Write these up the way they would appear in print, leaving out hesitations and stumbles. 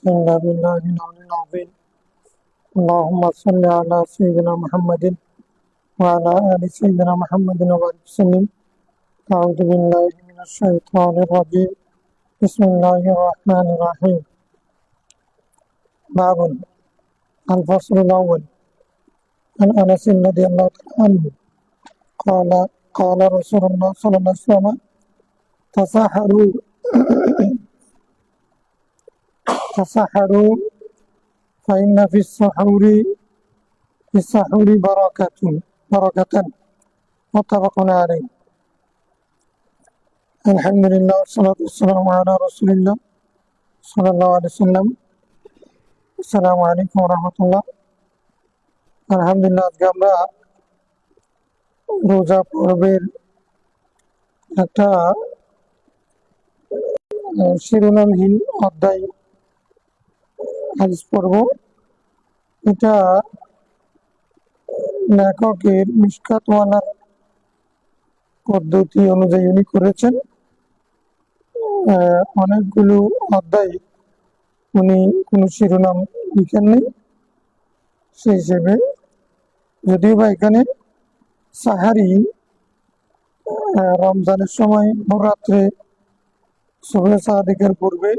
إنا بالله العلي العظيم. اللهم صل على سيدنا محمد وعلى آل سيدنا محمد وبارك وسلم. أعوذ بالله من الشيطان الرجيم. بسم الله الرحمن الرحيم. باب الفصل الأول. عن أنس رضي الله تعالى عنه قال قال رسول الله صلى الله عليه وسلم تسحروا تسحروا فإن في السحور بركة متفق عليه. الحمد لله والصلاة والسلام على رسول الله صلى الله عليه وسلم. السلام عليكم ورحمة الله. আলহামদুলিল্লাহ, আজকে আমরা রোজা পর্বের একটা শিরোনামহীন অধ্যায় হাদিস পড়ব। এটা লেখকের মিশকাতওয়ালার পদ্ধতি অনুযায়ী উনি করেছেন। অনেকগুলো অধ্যায় উনি কোনো শিরোনাম লিখেননি, সেই হিসেবে যদিও বা এখানে সাহারি রমজানের সময় ভোররাত্রে সুবহে সাদিকের পূর্বে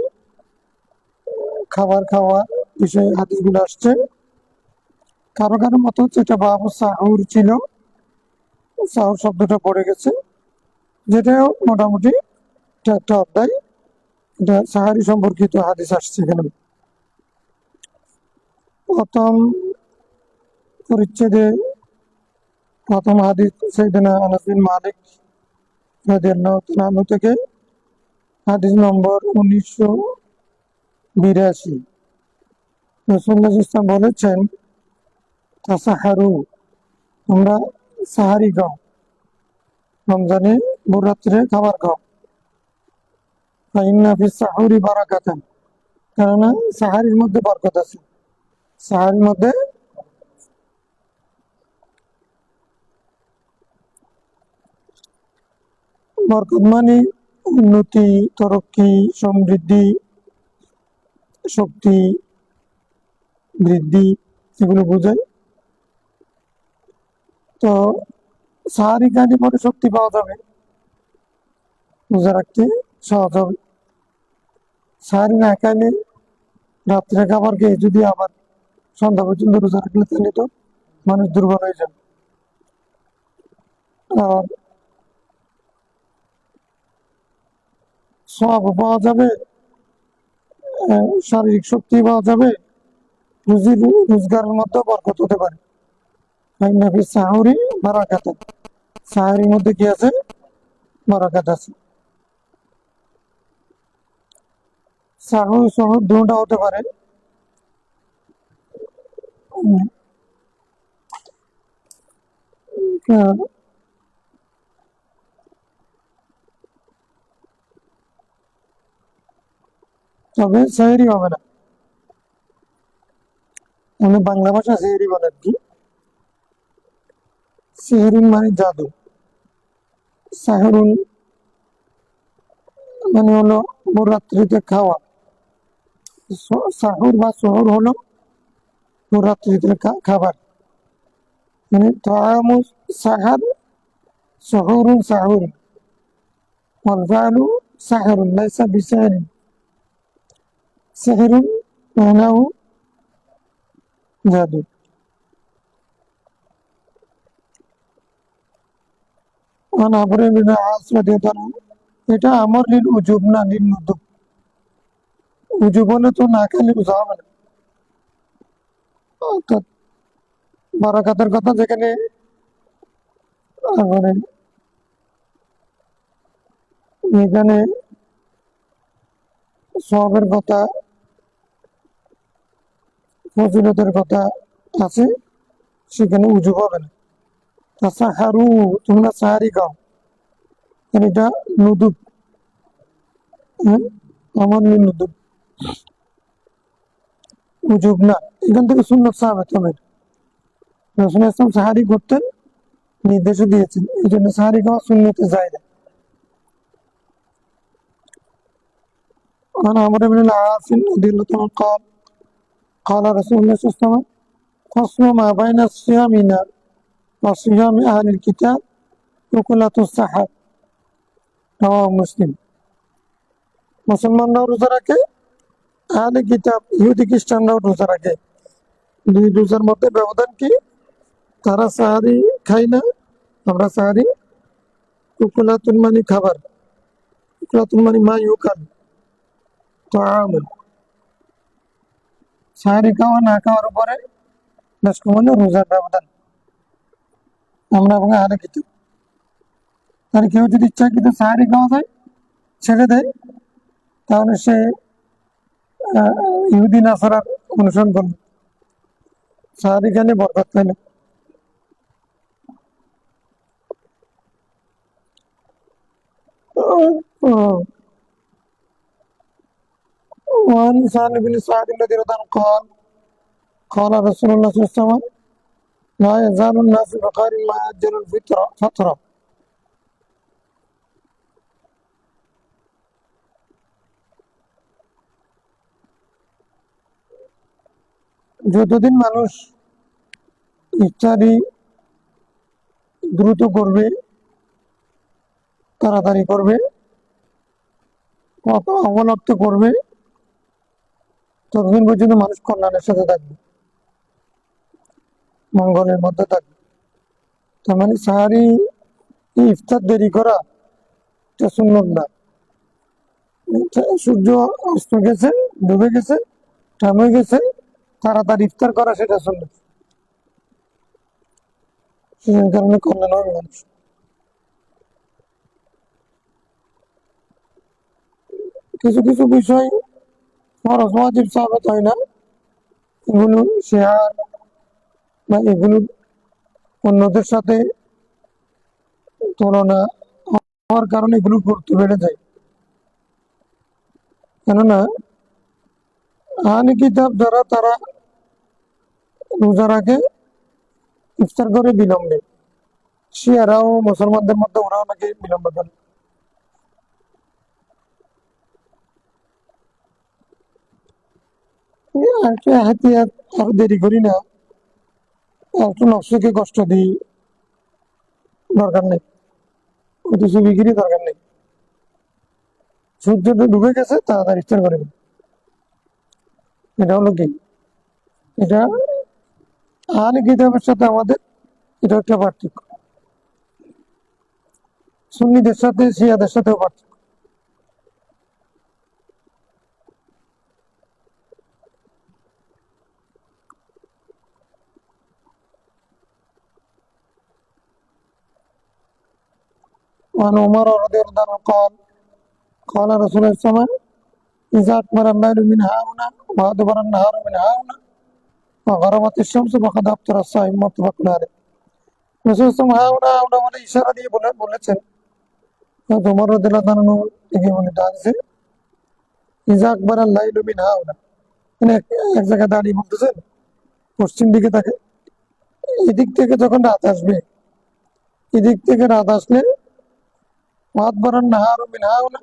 খাবার খাওয়া বিষয়ে হাদিসগুলো আসছে। কারো কারো মতো হচ্ছে এটা বাবু সাহুর ছিল, সাহুর শব্দটা পড়ে গেছে, যেটাও মোটামুটি এটা একটা অধ্যায়, এটা সাহারি সম্পর্কিত হাদিস আসছে এখানে। প্রথম পরিচ্ছেদে প্রথম হাদিস সাইয়েদনা আনাস বিন মালিক রাদিয়াল্লাহু তাআলা আনহু থেকে, হাদিস নম্বর 1982। রাসূলুল্লাহ সাল্লাল্লাহু আলাইহি ওয়াসাল্লাম বলেছেন, তাসাহারু, তোমরা সাহারি খাও, রমজানে ভোররাত্রে খাবার খাও। ফাইন্না ফিস সাহুরি বারাকাতান, কেননা সাহারির মধ্যে বরকত আছে। সাহারির মধ্যে বরকত মানে উন্নতি, তরক্কি, সমৃদ্ধি, শক্তি বৃদ্ধি, এগুলো বোঝায়। তো সাহারি খাইলে পরে শক্তি পাওয়া যাবে, রোজা রাখতে সহজ হবে। সাহারি না খাইলে রাত্রে খাবার খেয়ে যদি আবার সন্ধ্যা পর্যন্ত রোজা রাখলে তাহলে তো মানুষ দুর্বল হয়ে যাবে। আর সব পাওয়া যাবে, শারীরিক শক্তি পাওয়া যাবে, রুজি রোজগারের মধ্যে বরকত হতে পারে। সাহুরি বারাকাত, সাহারির মধ্যে কি আছে? বারাকাত আছে। সাহুর শহর দুটা হতে পারে। তবে সেহরি হবে না, মানে বাংলা ভাষা সেহরি বলে আর কি। সেহরুন মানে জাদু, সাহরুন মানে হলো ভোররাত্রিতে খাওয়া। সাহুর বা শহর হলো ভোররাত্রিতে খাবার, মানে তাআমু সাহার সহুরুন সাহুরুন ওয়াল ফাআলু সাহরুন লাইসা বিসাহরিন। সাহরুন মানাহু জাদু। আন আমর ইবনে আস রাদিয়াল্লাহু আনহু, এটা আমর লিল উজুব না লিল নুদুব। উজুব হলে তো না খেলে রোজা হবে না। অর্থাৎ বারাকাতের কথা যেখানে মানে এখানে সওয়াবের কথা, ফজিলতের কথা আছে, সেখানে উজুব হবে না। তাসাহারু, তোমরা সাহারি খাও, এটা নুদুব, আমার নুদুব, উজুব না। এখান থেকে সুন্নত সাহাবত হবে। রাসূল ইসলাম সাহারি করতেন, নির্দেশও দিয়েছেন, এই জন্য সাহারি খাওয়া সুন্নতে যায় না। عن عمرو بن العاص رضي الله عنه قال قال رسول الله صلى الله عليه وسلم فصل ما بين صيامنا وصيام أهل الكتاب وكلة السحر رواه مسلم মুসলমানরাও রোজা রাখে, আহলে কিতাব ইহুদি খ্রিস্টানরাও রোজা রাখে। দুই রোজার মধ্যে ব্যবধান কি? তারা সাহারি খায় না, আমরা সাহারি। উকুলাতুন মানে খাবার, উকুলাতুন মানে মা ইউকাল, তাআমুন। সাহারি খাওয়া না খাওয়ার উপরে বেশ কমানো রোজার ব্যবধান আমরা এবং আহলে কিতাব। তার কেউ যদি ইচ্ছা কিন্তু সাহারি খাওয়া যায় ছেড়ে দেয়, তাহলে সে ইহুদি নাসারার অনুসরণ করবে, সাহারি খানে বরকত পায় না। وعن سهل بن سعد رضي الله عنه قال قال رسول الله صلى الله عليه وسلم لا يزال الناس بخير ما أجل الفطرة فترة যতদিন মানুষ ইফতারি দ্রুত করবে, তাড়াতাড়ি করবে, অবলব্ধ করবে, ততদিন পর্যন্ত মানুষ কল্যাণের সাথে থাকবে, মঙ্গলের মধ্যে থাকবে। তার মানে সাহারি ইফতার দেরি করা এটা সুন্নত না। সূর্য অস্ত গেছে, ডুবে গেছে, টাইম হয়ে গেছে, তাড়াতাড়ি ইফতার করা সেটা সুন্নত। সেই কারণে কল্যাণ হবে মানুষ। কিছু কিছু বিষয় ফরজ ওয়াজিব সাবিত হয় না, এগুলো শেয়ার বা এগুলো অন্যদের সাথে তুলনা হওয়ার কারণে এগুলো গুরুত্ব বেড়ে যায়। কেননা আহলে কিতাব যারা তারা রোজা রাখে, ইফতার করে বিলম্বে, শিয়ারাও মুসলমানদের মধ্যে ওরাও নাকি বিলম্ব করে। আর দেরি করি না, একটু নকশাকে কষ্ট দিই, দরকার নেই, ওইটা বিক্রি দরকার নেই। সূর্যটা ডুবে গেছে, তাড়াতাড়ি ইফতার করে দিই। এটা হলো কি, এটা আহলে কিতাবের সাথে আমাদের এটা একটা পার্থক্য, সুন্নিদের সাথে শিয়াদের সাথেও পার্থক্য। وعن عمر رضي الله عنه قال قال رسول الله صلى الله عليه وسلم إذا أكبر الليل من هاهنا وأدبر النهار من هاهنا وغربت الشمس فقد أفطر الصائم متفق عليه। রাসূল হাওনা হাওনা বলে ইশারা দিয়ে বলেছেন, উমর রাদিয়াল্লাহু আনহু থেকে বলে আছে ইযা আকবার আল-লাইলু মিন হাওনা, মানে এক জায়গায় দাঁড়িয়ে বলতেছেন পশ্চিম দিকে তাকে, এদিক থেকে যখন রাত আসবে, এদিক থেকে রাত আসলে ওয়াদবারান নাহারু মিন হাওনা,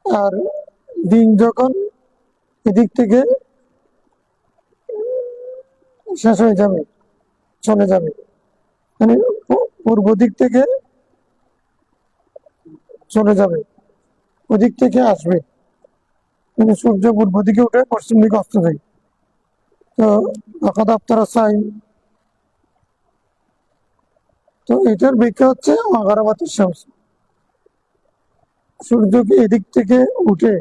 আর দিন যখন এদিক থেকে শেষ হয়ে যাবে, চলে যাবে, মানে পূর্ব দিক থেকে চলে যাবে, ওদিক থেকে আসবে, মানে সূর্য পূর্ব দিকে উঠে পশ্চিম দিকে অস্ত যায়। তো ফাকাদ আফতারা সাইম, তো এটার ব্যাখ্যা হচ্ছে গারাবাতিশ শামস, সূর্যকে এদিক থেকে উঠে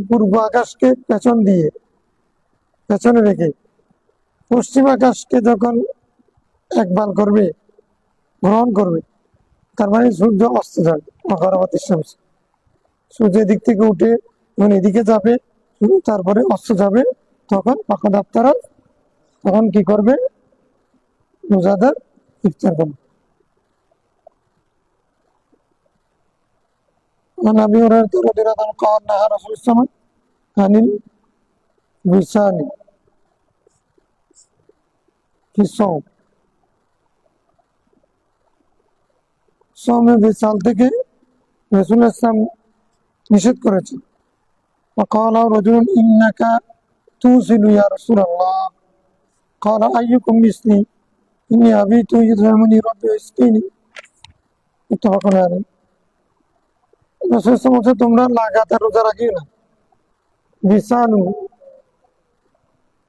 পূর্ব আকাশকে পেছনে রেখে পশ্চিম আকাশকে যখন একবার করবে, গ্রহণ করবে, তার মানে সূর্য অস্ত যাবে। গারাবাতিশ শামস, সূর্য এদিক থেকে উঠে যখন এদিকে যাবে, তারপরে অস্ত যাবে, তখন ফাকাদ আফতারা, তখন কি করবে? রোজাদার ইফতার করবে। عن أبي هريرة رضي الله عنه قال نهى رسول الله صلى الله عليه وسلم عن الوصال في الصوم, সৌমে বিসাল থেকে রাসূল ইসলাম নিষেধ করেছেন। وقال رجل إنك توصل يا رسول الله قال أيكم مثلي إني أبيت يطعمني ربي ويسقيني متفق عليه রাসূল সাল্লাল্লাহু আলাইহি ওয়াসাল্লাম তোমরা লাগাতার রোজা রাখিও না বিছানু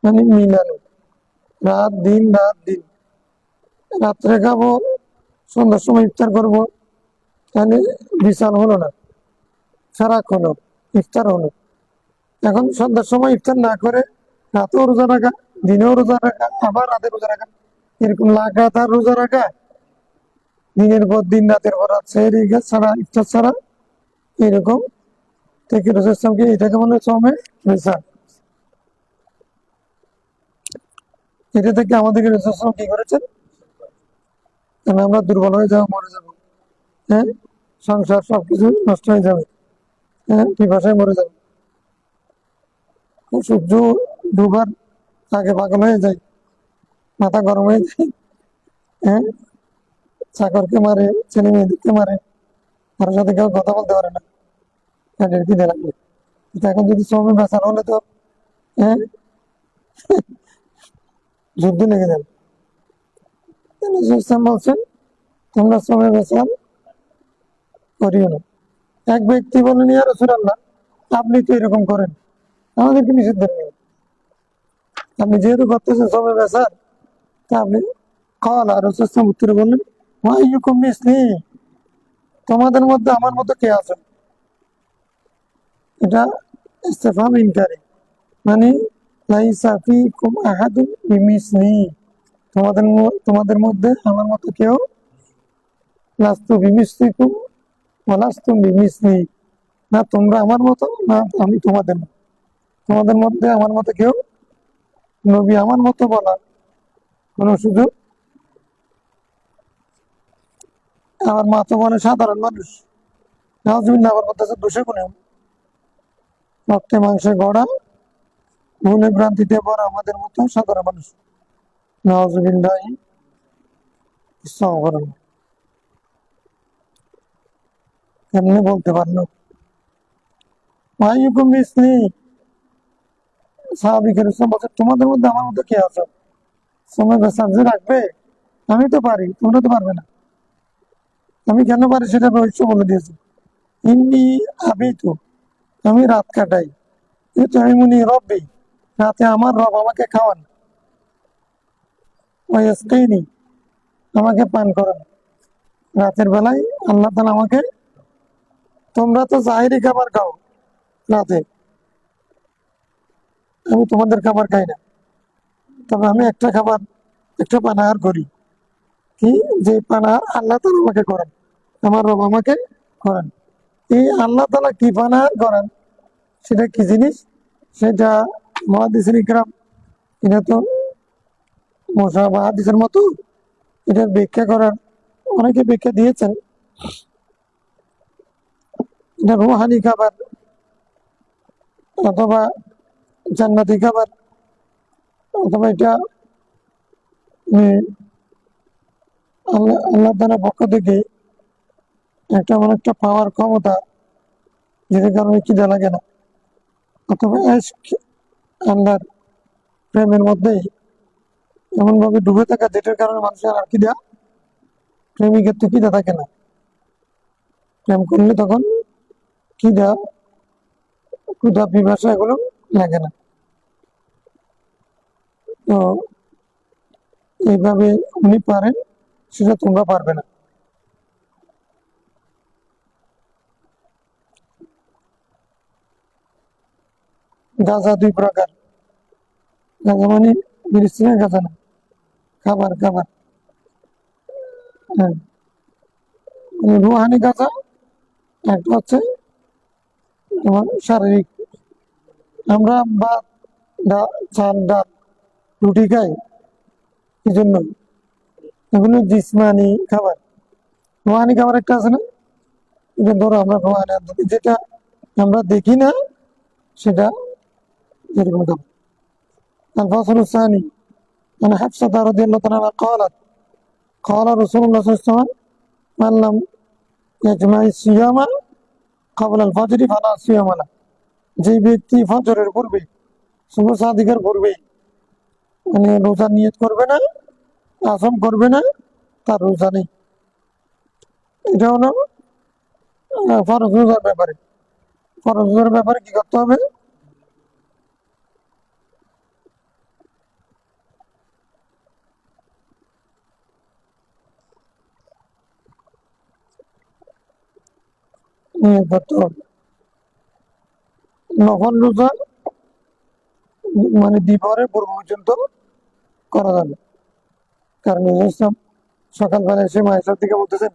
মানে মিলানো রাত দিন রাত্রে খাবো সন্ধ্যার সময় ইফতার করবো তাহলে বিছান হলো না সারাক্ষণ ইফতার হলো এখন সন্ধ্যার সময় ইফতার না করে রাতেও রোজা রাখা দিনেও রোজা রাখা আবার রাতে রোজা রাখা এরকম লাগাতার রোজা রাখা দিনের পর দিন রাতের পর রাত সেহরি ছাড়া ইফতার ছাড়া এরকম থেকে রাসূল সাল্লাল্লাহু আলাইহি ওয়াসাল্লামকে এটাকে মনে হচ্ছে মিসাল এটা থেকে আমাদেরকে রাসূল সাল্লাল্লাহু আলাইহি ওয়াসাল্লাম কি করেছেন কারণ আমরা দুর্বল হয়ে যাবো মরে যাবো হ্যাঁ সংসার সবকিছু নষ্ট হয়ে যাবে হ্যাঁ পিপাসায় মরে যাবে সূর্য ডুবার আগে পাগল হয়ে যায় মাথা গরম হয়ে যায় হ্যাঁ চাকরকে মারে ছেলে মেয়েদেরকে মারে কারোর সাথে কেউ কথা বলতে পারে না তাদের কি লাগবে এখন যদি শ্রমে বেচার হলে তো হ্যাঁ যুদ্ধ লেগে যাবে বলছেন তোমরা শ্রমে বেচার করিও না এক ব্যক্তি বলেন ইয়া রাসূলুল্লাহ আপনি তো এরকম করেন আমাদেরকে নিষেধ করেন আপনি যেহেতু করতেছেন শ্রমে বেচার তা আপনি খাওয়ালা রাসূল উত্তরে বললেন ওয়াইয়ুকুম মিসলি তোমাদের মধ্যে আমার মতো কে আছে এটা ইস্তেফহাম ইনকারি মানে লাইসা ফীকুম আহাদুন বিমিসলি তোমাদের মধ্যে আমার মতো কেউ লাস্তু বিমিসলিকুম ওয়া লাস্তুম বিমিসলি না তোমরা আমার মতো না আমি তোমাদের মতো তোমাদের মধ্যে আমার মতো কেউ নবী আমার মতো বলা কোনো সুযোগ আমার মা তো মানে সাধারণ মানুষ নাউজুবিল্লাহ আবার বলতেছে দোষে কোনে রক্তে মাংসে গড়া ভুলে ভ্রান্তিতে ভরা আমাদের মতো সাধারণ মানুষ নাউজুবিল্লাহ আস্তাগফিরুল্লাহ কেমনে বলতে পারলো ওয়াইয়ুকুম মিসলি সাহাবীকে রাসূল বলছে তোমাদের মধ্যে আমার মতো কে আছে সময় বেসার যে রাখবে আমি তো পারি তোমরা তো পারবে না আমি কেন পারি সেটা রহস্য বলে দিয়েছি ইন্নি আবিতু আমি রাত কাটাই ইউতইমুনি রব্বি রাতে আমার রব আমাকে খাওয়ান ওয়া ইয়াসকিনি আমাকে পান করান রাতের বেলায় আল্লাহ তাআলা আমাকে তোমরা তো জাহিরি খাবার খাও রাতে আমি তোমাদের খাবার খাই না তবে আমি একটা পানাহার করি কি যে পানাহার আল্লাহ তাআলা আমাকে করেন আমার রব আমাকে করেন এই আল্লাহ তাআলা কি পানাহার করেন সেটা কি জিনিস সেটা মুহাদ্দিসিন ইকরাম এটা তো মুসাফা বা হাদিসের মতো এটার ব্যাখ্যা করার অনেকে ব্যাখ্যা দিয়েছেন এটা রুহানি খাবার অথবা জান্নাতি খাবার অথবা এটা আল্লাহ তাআলার পক্ষ থেকে একটা অনেকটা পাওয়ার ক্ষমতা যেটার কারণে খিদা লাগে না অথবা আল্লাহর প্রেমের মধ্যে এমন ভাবে ডুবে থাকা যেটার কারণে মানুষের আর খিদা প্রেমিকের তো খিদা থাকে না প্রেম করলে তখন খিদা ক্ষুধা পিপাসা এগুলো লাগে না তো এইভাবে উনি পারেন সেটা তোমরা পারবে না গাঁজা দুই প্রকার গাঁজা মানে বিড়ির গাঁজা না খাবার হ্যাঁ রুহানি গাঁজা একটা হচ্ছে তোমার শারীরিক আমরা ভাত চাল ডাল রুটি খাই এই জন্য এগুলো জিসমানি খাবার রুহানি খাবার একটা আছে না এটা ধরো আমরা রুহানি যেটা আমরা দেখি না সেটা যেরকম খাবার الفصل الثاني عن حفصة رضي الله تعالى عنها قالت قال رسول الله صلى الله عليه وسلم من لم يجمع الصيام قبل الفجر فلا صيام له যে ব্যক্তি ফজরের পূর্বে শুভ সাদিকের পূর্বে মানে রোজা নিয়ত করবে না, আজম করবে না, তার রোজা নেই। এটা হলো ফরজ রোজার ব্যাপারে। ফরজ রোজার ব্যাপারে কি করতে হবে? নিয়ত করতে হবে। নফল রোজা মানে দ্বিপহরের পূর্ব পর্যন্ত করা যাবে। কারণ ইসলাম সকালবেলা এসে মায়ের দিকে বলতেছেন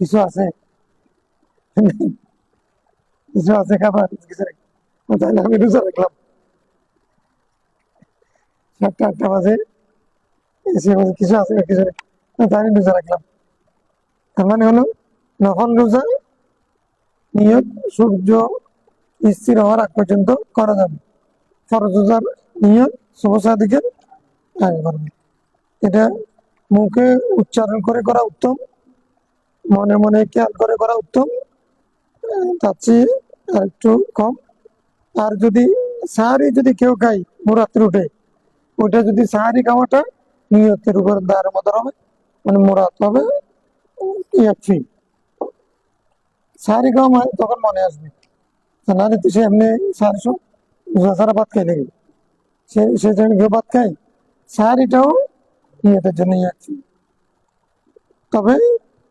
কিছু আছে, কিছু আছে খাবার, কিছু নেই। তাহলে আমি রোজা রাখলাম। 7টা 8টা বাজে এসে বলছে কিছু আছে, কিছু নেই, তাই আমি রোজা রাখলাম। তার মানে হলো নফল রোজা নিয়ত সূর্য স্থির হওয়ার আগ পর্যন্ত করা যাবে। ফরজ রোজার নিয়ত শুভ সাদিকের আগে করবে। এটা মুখে উচ্চারণ করে করা উত্তম, মনে মনে খেয়াল করে করা উত্তম, তার চেয়ে আর একটু কম। আর যদি সাহারি যদি কেউ খাই মুরাতের উঠে, ওইটা যদি সাহারি খাওয়াটা নিয়তের উপর দাঁড়ের মতো হবে, মানে মুরাত হবে ইয়াকফি। সাহারি খাওয়া মানে তখন মনে আসবে, না যদি সে এমনি সাহারি রোজা ছাড়া ভাত খাই লেগে, সে যেন কেউ ভাত খায়, সাহারিটাও নিয়তের জন্য ইয়াকফি। তবে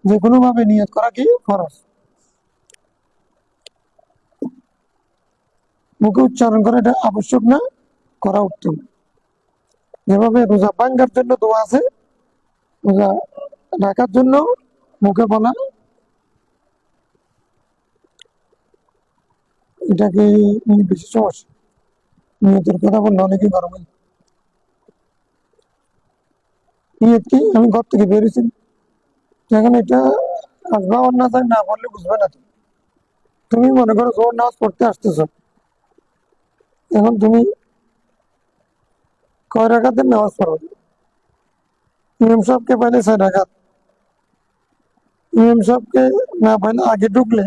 যে কোনো ভাবে নিয়ত করা কি ফরজ। মুখে উচ্চারণ করা এটা আবশ্যক না, করা উত্তম। যেভাবে রোজা ভাঙ্গার জন্য দোয়া আছে, রোজা রাখার জন্য মুখে বলা, এটাকে বেশি সমস্যা। নিয়তের কথা বললে অনেকেই গরম হয়। নিয়ত কি? আমি ঘর থেকে বেরিয়েছি, এখন এটা আসবা না যায় না বললে বুঝবে না। তুমি মনে করো জোর নামাজ পড়তে আসতেছ, এখন তুমি কয় রাকাতের নামাজ পড়ো? ইমাম সাহেবকে পাইলে 6 রাকাত, ইমাম সাহেবকে না পাইলে আগে ঢুকলে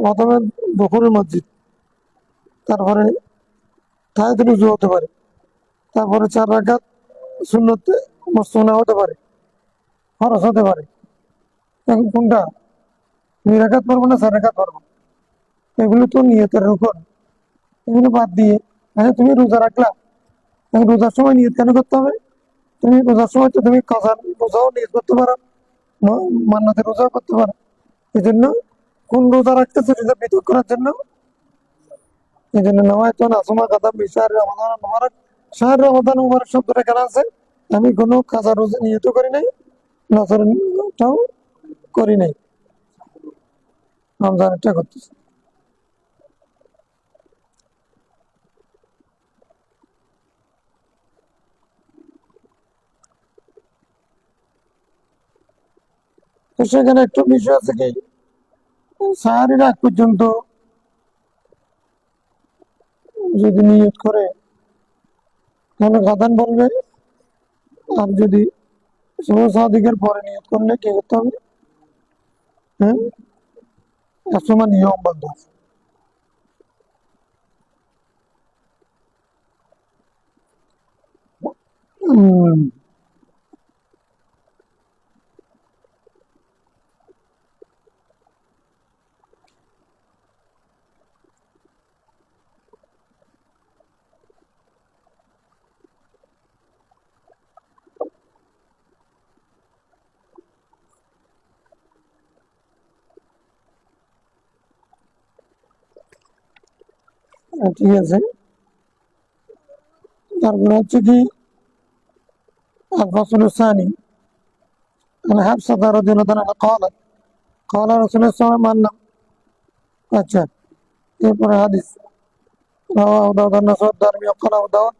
প্রথমে দুপুরের মসজিদ, তারপরে তাহাজ্জুদ রুজু হতে পারে, তারপরে 4 রাকাত সুন্নতে মুসন্না হতে পারে, ফরজ হতে পারে। এখন কোনটা? 2 রাকাত পড়বো না 4 রাকাত পড়বো? এগুলো তো নিয়তের উপর। এগুলো বাদ দিয়ে আচ্ছা তুমি রোজা রাখলা, এখন রোজার সময় নিয়ত কেন করতে হবে? তুমি রোজার সময় তো তুমি কাজার রোজাও নিয়ত করতে পারো, মান্নাতের রোজাও করতে পারো। এই জন্য কোন রোজা রাখতেছে সেটা পৃথক করার জন্য এই জন্য নামায়তু আসমা কাদাম বিশার রমাদান মুবারক, শাহর রমাদান মুবারক শব্দটা কেন আছে? আমি কোনো কাজা রোজা নিয়ত করি নাই, নজরটাও করি নাই, রমজানটা করতেছি। তো সেখানে একটু বিষয় আছে কি, সাহারির আগ পর্যন্ত যদি নিয়ত করে তাহলে গাদান বলবে, আর যদি সাদিকের পরে নিয়ত করলে কি করতে হবে? হ্যাঁ, একসময় নিয়ম বন্ধ আছে। হম, ঠিক আছে। তারপরে হচ্ছে কি الفصل الثاني عن حفصة رضي الله عنها قالت قال رسول الله صلى الله عليه وسلم আচ্ছা, এরপরে হাদিস رواه داود النسائي الدارمي وقال أبو داود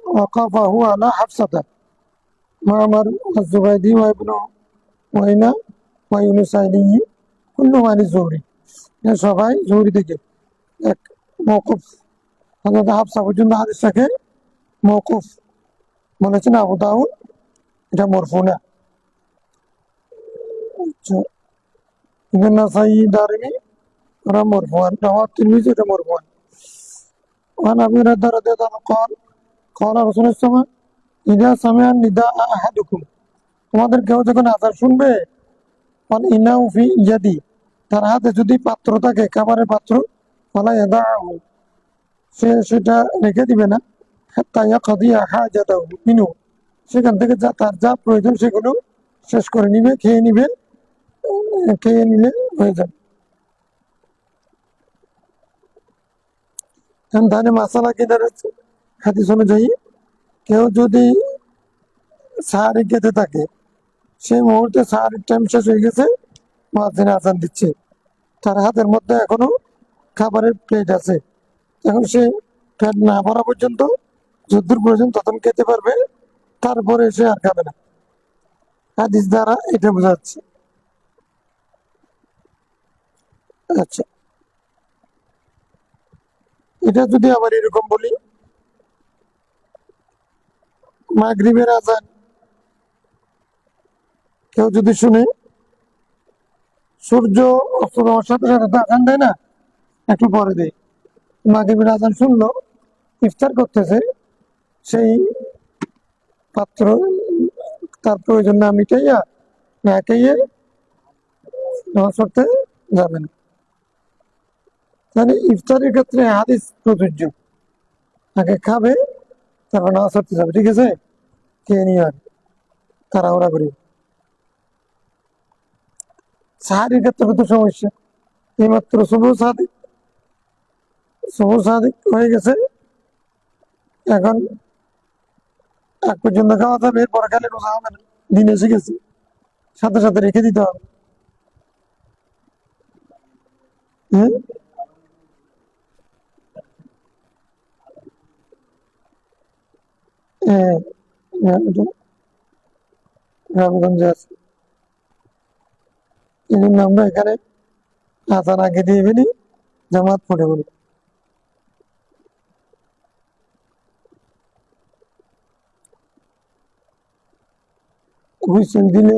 وقفه على حفصة معمر الزبيدي وابن وإنا ويونس আইলি كلهم عن الزهري। সবাই জহুরি থেকে এক মওকুফ, হযরত হাফসা পর্যন্ত হাদিসটাকে মওকুফ বলেছেন আবু দাউদ, এটা মরফু না। আচ্ছা, ইমাম নাসাই, দারিমি ওরা মরফুয়ান, রাওয়াহ তিরমিজি এটা মরফুয়ান। وعن أبي هريرة رضي الله عنه قال قال رسول الله صلى الله عليه وسلم إذا سمع النداء أحدكم, তোমাদের কেউ যখন আযান শুনবে, অন ইনাউ ফি ইয়াদি, তার হাতে যদি পাত্র থাকে, খাবারের পাত্র, ফালা ইয়াদাহু, সে সেটা রেখে দিবে না, হাত্তা ইয়াকদিয়া হাজাতাহু মিনহু, সেখান থেকে তার যা প্রয়োজন সেগুলো শেষ করে নিবে, খেয়ে নিবে, খেয়ে নিলে হয়ে যাবে। তাহলে মাসালা কি দাঁড়াচ্ছে হাদিস অনুযায়ী, কেউ যদি সাহারি খেতে থাকে, সেই মুহূর্তে সাহারির টাইম শেষ হয়ে গেছে, মুয়াজ্জিন আযান দিচ্ছে, তার হাতের মধ্যে এখনো খাবারের প্লেট আছে, এখন সে পেট না ভরা পর্যন্ত যদ্দূর প্রয়োজন তখন খেতে পারবে, তারপরে সে আর খাবে না। হাদিস দ্বারা এটা বোঝা যাচ্ছে। আচ্ছা, এটা যদি আবার এরকম বলি, মাগরিবের আযান কেউ যদি শুনে, সূর্য অস্ত যাওয়ার সাথে সাথে তো আযান দেয় না, একটু পরে দেয়, মাগরিবের আযান শুনলো, ইফতার করতেছে, সেই পাত্র তার প্রয়োজন না মিটাইয়া না খাইয়ে নামাজ পড়তে যাবে না। তাহলে ইফতারের ক্ষেত্রে হাদিস প্রযোজ্য, আগে খাবে, তারপর নামাজ পড়তে যাবে, ঠিক আছে, খেয়ে নিয়ে আর তাড়াহুড়া করি। সাহারির ক্ষেত্রে তো সমস্যা, এইমাত্র সবুজ সাদিক হয়ে গেছে, এখন এক পর্যন্ত খাওয়া যাবে, এরপরে খেলে রোজা হবে না, দিন এসে গেছে, সাথে সাথে রেখে দিতে হবে। হ্যাঁ, হ্যাঁ, হ্যাঁ, এটা রামগঞ্জে আছে, এই জন্য আমরা এখানে আজান আগে দিয়ে ফেলি, জামাত পড়ে বলি। হুইসেল দিলে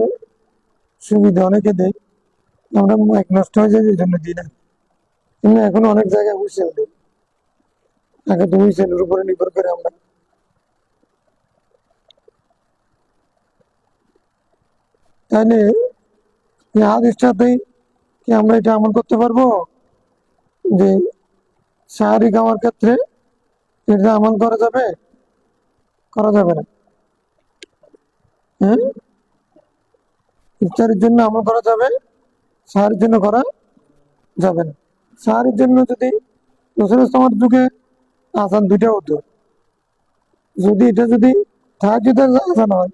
সুবিধা অনেকে দেয়, আমরা এক নষ্ট হয়ে যায় এই জন্য দিই না, কিন্তু এখন অনেক জায়গায় হুইসেল দিই, আগে তো হুইসেলের উপরে নির্ভর করে আমরা। তাহলে এই হাদিসটাতে কি আমরা এটা আমল করতে পারবো যে সাহারি খাওয়ার ক্ষেত্রে এটা আমল করা যাবে, করা যাবে না? হ্যাঁ, ইফতারের জন্য আমল করা যাবে, সাহারির জন্য করা যাবে না। সাহারির জন্য যদি রসুলের যুগে আজান দুইটা হতো, যদি এটা যদি তাহাজ্জুদের আজান হয়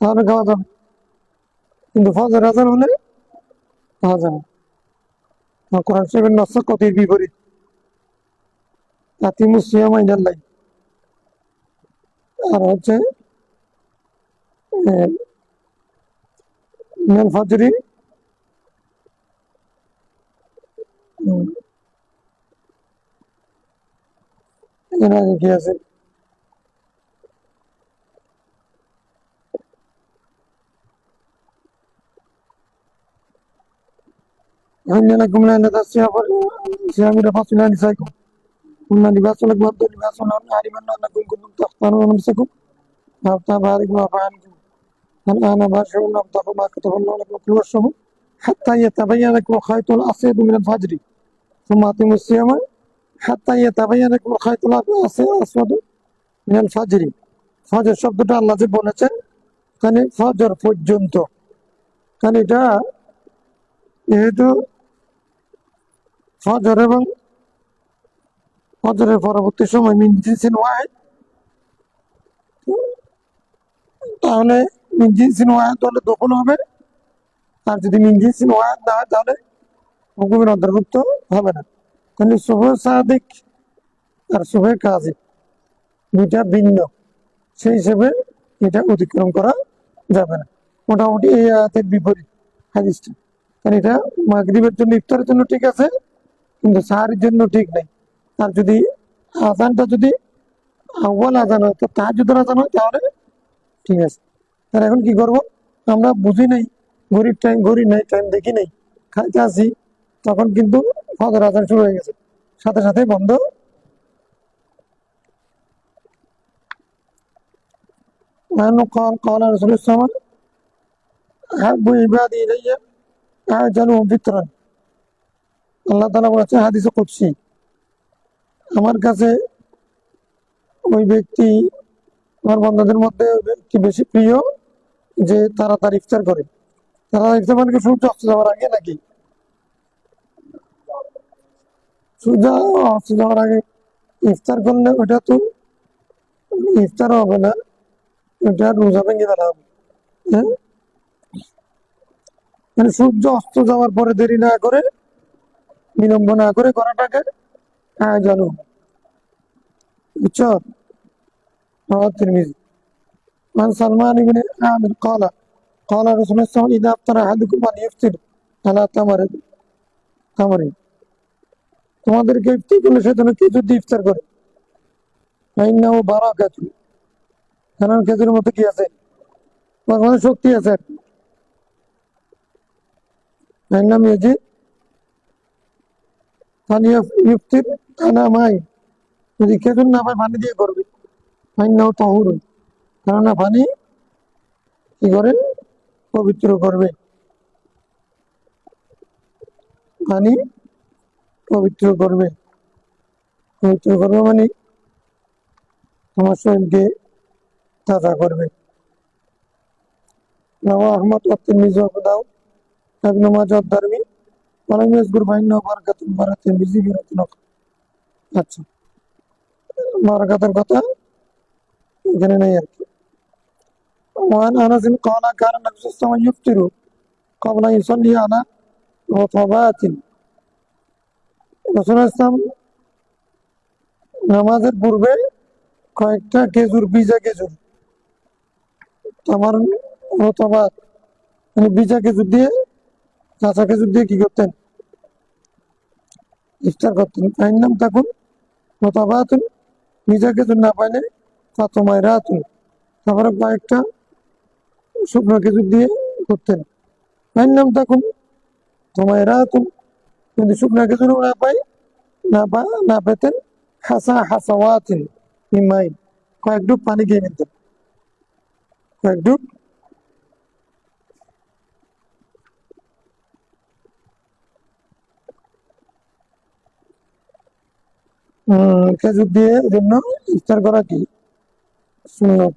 তাহলে খাওয়া যাবে, কিন্তু ফজর আজান হলে খাওয়া যাবে না। কোরআন শরীফের নস্য কতির বিপরীত, আতিমুস সিয়ামা ইলাল লাইল, আর হচ্ছে মিনাল ফাজরি, এর আগে কি আছে, أهل لكم ليلة الصيام رفث إلى نسائكم هن لباس لكم وأنتم لباس لهن علم أنكم كنتم تختارون أنفسكم فأفتى بارك الله عنكم الآن باشرون وابتغوا ما كتب الله لكم وكلوا واشربوا حتى يتبين لكم الخيط الأبيض من الفجر ثم أتموا الصيام حتى يتبين لكم الخيط الأسود من الفجر। ফজর শব্দটা আল্লাহ যে বলেছেন এখানে ফজর পর্যন্ত, কারণ এটা যেহেতু ফজর এবং ফজরের পরবর্তী সময় মিন জিনসিন ওয়াহিদ, তাহলে মিন জিনসিন ওয়াহিদ হলে দখল হবে, আর যদি মিন জিনসিন ওয়াহিদ না হয় তাহলে হুকুমের অন্তর্ভুক্ত হবে না। তাহলে শুভ সাদিক আর শুভে কাজিব দুইটা ভিন্ন, সেই হিসেবে এটা অতিক্রম করা যাবে না। মোটামুটি এই আয়াতের বিপরীত হাদিসটা, কারণ এটা মাগরিবের জন্য ইফতারের জন্য ঠিক আছে, কিন্তু সাহারির জন্য ঠিক নাই। আর যদি আজানটা যদি আউয়াল আজান হয়, তো তাহাজ্জুদের আজান হয়, তাহলে ঠিক আছে। তাহলে এখন কি করব? আমরা বুঝি নাই, ঘড়ি নাই, টাইম দেখি নাই, খাইতে আসি, তখন কিন্তু ফজর আজান শুরু হয়ে গেছে, সাথে সাথে বন্ধ। قال رسول الله صلى الله عليه وسلم أحب عبادي إلي أعجلهم فطرا। আল্লাহ তাআলা বলেছে হাদিসে কুদসি, আমার কাছে ওই ব্যক্তি, আমার বান্দাদের মধ্যে ওই ব্যক্তি বেশি প্রিয় যে তাড়াতাড়ি ইফতার করে। তাড়াতাড়ি ইফতার মানে কি সূর্য অস্ত যাওয়ার আগে নাকি? সূর্য অস্ত যাওয়ার আগে ইফতার করলে ওটা তো ইফতার হবে না, ওটা রোজা ভেঙে ফেলা হবে। হ্যাঁ, মানে সূর্য অস্ত যাওয়ার পরে দেরি না করে, বিলম্ব না করে করাটাকে জানো, বুঝছো? তিরমিজি। عن سلمان بن عامر قال رسول الله صلى الله عليه وسلم إذا أفطر أحدكم فليفطر على تمر। তোমাদেরকে ইফতার করলে সেজন্য খেজুর দিয়ে ইফতার করে, ফাইন্নাহু বারাকাতুন, কারণ খেজুরের মধ্যে কি আছে? ভগবানের শক্তি আছে। ফাইন্নাম ইয়াজিদ ফালিইফতির আলা মাই, যদি খেজুর না পায় পানি দিয়ে করবে। ফাইন্নাহু তাহুরুন, কেননা পানি কি করে? পবিত্র করবে। পানি পবিত্র করবে, পবিত্র করবে মানে তোমার শরীরকে তাজা করবে। রাওয়াহু আহমদ ওয়া তিরমিজি ওয়া আবু দাউদ ওয়া ইবনে মাজাহ ওয়া দারমি ওয়া লাম ইয়াযকুর ফাইন্নাহু বারাকাতুন বারাকাতুন বিযিকরাতিন। আচ্ছা, বারাকাতের কথা এখানে নেই আর কি। وعن انس قال كان النبي صلى الله عليه وسلم يفطر قبل ان يصلي على رطبات। রাসূলুল্লাহ সাল্লাল্লাহু আলাইহি ওয়াসাল্লাম নামাজের পূর্বে কয়েকটা খেজুর, ভিজা খেজুর, আমার রতবাত মানে ভিজা খেজুর দিয়ে, কাঁচা খেজুর দিয়ে কি করতেন? ইফতার করতেন। তাই নাম তখন রতবাতুন, ভিজা খেজুর না পাইলে ফাতমায়রাতুন, তারপরে কয়েকটা শুকনো খেজুর দিয়ে করতেন। তাই নাম তখন তোমায়রাতুন, যদি শুকনো খেজুর না পাই, না পেতেন, হাসা হাসাওয়াতিন ইমাইন, কয়েক ডুব পানি খেয়ে নিতেন, কয়েক ডুব। খেজুর দিয়ে জন্য ইফতার করা কি সুন্নত,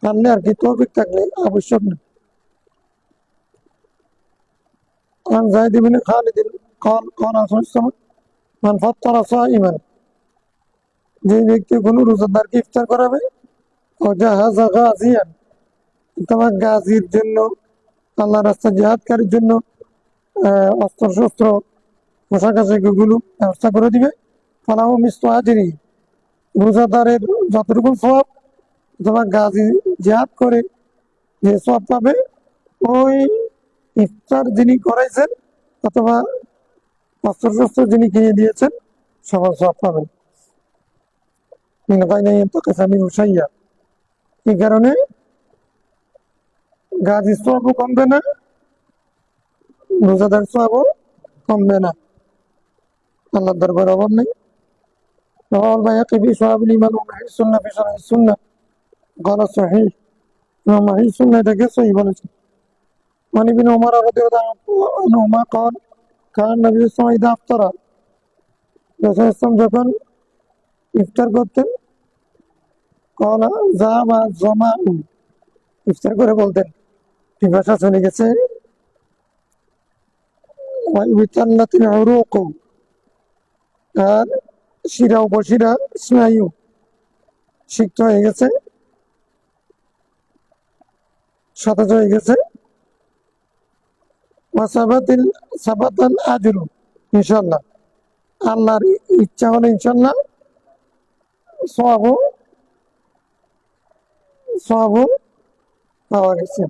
পারলে আর কি, তৌফিক থাকলে, আবশ্যক না। عن زيد بن خالد قال رسول الله صلى الله عليه وسلم من فطر صائما, যে ব্যক্তি কোনো রোজাদারকে ইফতার করাবে, ও জাহাজা গাজিয়ান, তোমার গাজীর জন্য, আল্লাহ রাস্তা জিহাদকারীর জন্য অস্ত্র শস্ত্র, পোশাক আশাক এগুলো ব্যবস্থা করে দিবে। ফালাহু মিসলু আজরি, রোজাদারের যতটুকু সওয়াব, অথবা গাজী জিহাদ করে যে সওয়াব পাবে, ওই ইফতার যিনি করাইছেন অথবা অস্ত্র শস্ত্র যিনি কিনে দিয়েছেন, সবার সওয়াব পাবেন। এই কারণে গাজীর সওয়াবও কমবে না, রোজাদার সওয়াবও কমবে না, আল্লাহর দরবারে অভাব নেই। رواه البيهقي في شعب الإيمان وصحيح السنة في شرح السنة قال صحيح، صحيح السنة এটাকে সহিহ বলেছেন। وعن ابن عمر رضي الله عنهما قال كان النبي صلى الله عليه وسلم إذا أفطر, রাসূল ইসলাম যখন ইফতার করতেন, قال ذهب الظمأ, ইফতার করে বলতেন পিপাসা চলে গেছে। وابتلت العروق, আর শিরা উপশিরা স্নায়ু সিক্ত হয়ে গেছে, সতেজ হয়ে গেছে। সাবাতাল আজরু, ইনশাআল্লাহ, আল্লাহর ইচ্ছা হলে ইনশাআল্লাহ সওয়াবও পাওয়া গেছে।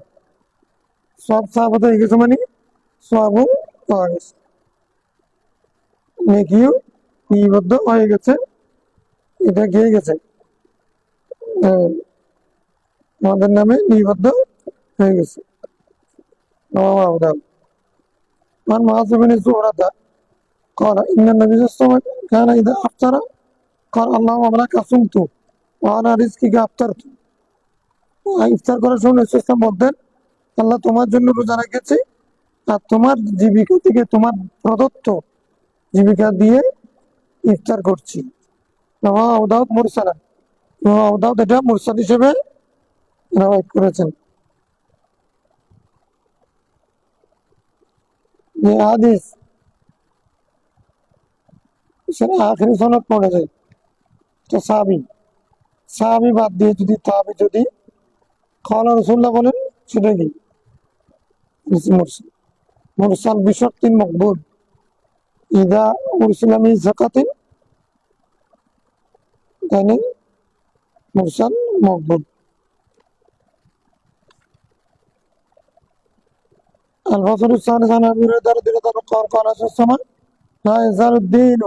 সব সাবাত হয়ে গেছে মানে সওয়াবও পাওয়া গেছে, নেকিও নিবদ্ধ হয়ে গেছে, এটা গিয়ে গেছে। আহ, আমাদের নামে নিবদ্ধ হয়ে গেছে। عن معاذ بن زهرة قال إن النبي صلى الله عليه وسلم كان إذا أفطر قال اللهم لك صمت وعلى رزقك أفطرت। ইফতার করার সময় ইসলাম বলতেন, আল্লাহ তোমার জন্য রোজা রেখেছি আর তোমার জীবিকা থেকে তোমার প্রদত্ত জীবিকা দিয়ে ইফতার করছি। দাউদ মুরসালান, দাউদ এটা মুরসাল হিসেবে রওয়ায়াত করেছেন। যে হাদিস সেটা আখেরি সনদ পড়ে যায়, তো সাহাবি বাদ দিয়ে যদি তাবি যদি খাওয়ালা রসুল্লাহ বলেন সেটা কি মুরসাল। মুরসাল বিশর্তিন মকবুল ইদা উরসিলামি জাকাতিন, তাহলে মুরসাল মকবুল। الفصل الثالث عن ابي هريره رضي الله عنه قال قال صلى الله عليه وسلم لا يزال الدين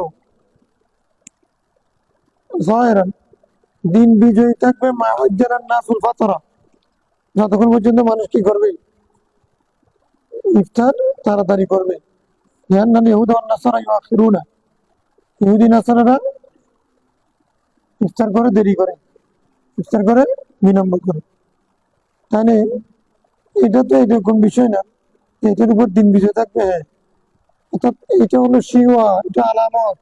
ظاهرا, দিন বিজয়ী থাকবে মা আজ্জালান নাসুল ফাতরা, যতক্ষণ পর্যন্ত মানুষ কি করবে ইফতার তাড়াতাড়ি করবে। লিআন্নাল ইয়াহুদা ওয়ান নাসারা ইউআখিরুনা, ইহুদি নাসারারা ইফতার করে দেরি করে, ইফতার করে বিলম্ব করে। তাহলে এটা তো এরকম বিষয় না এটার উপর দিন বিজয় থাকবে। হ্যাঁ, অর্থাৎ এটা হলো শিওয়া, এটা আলামত,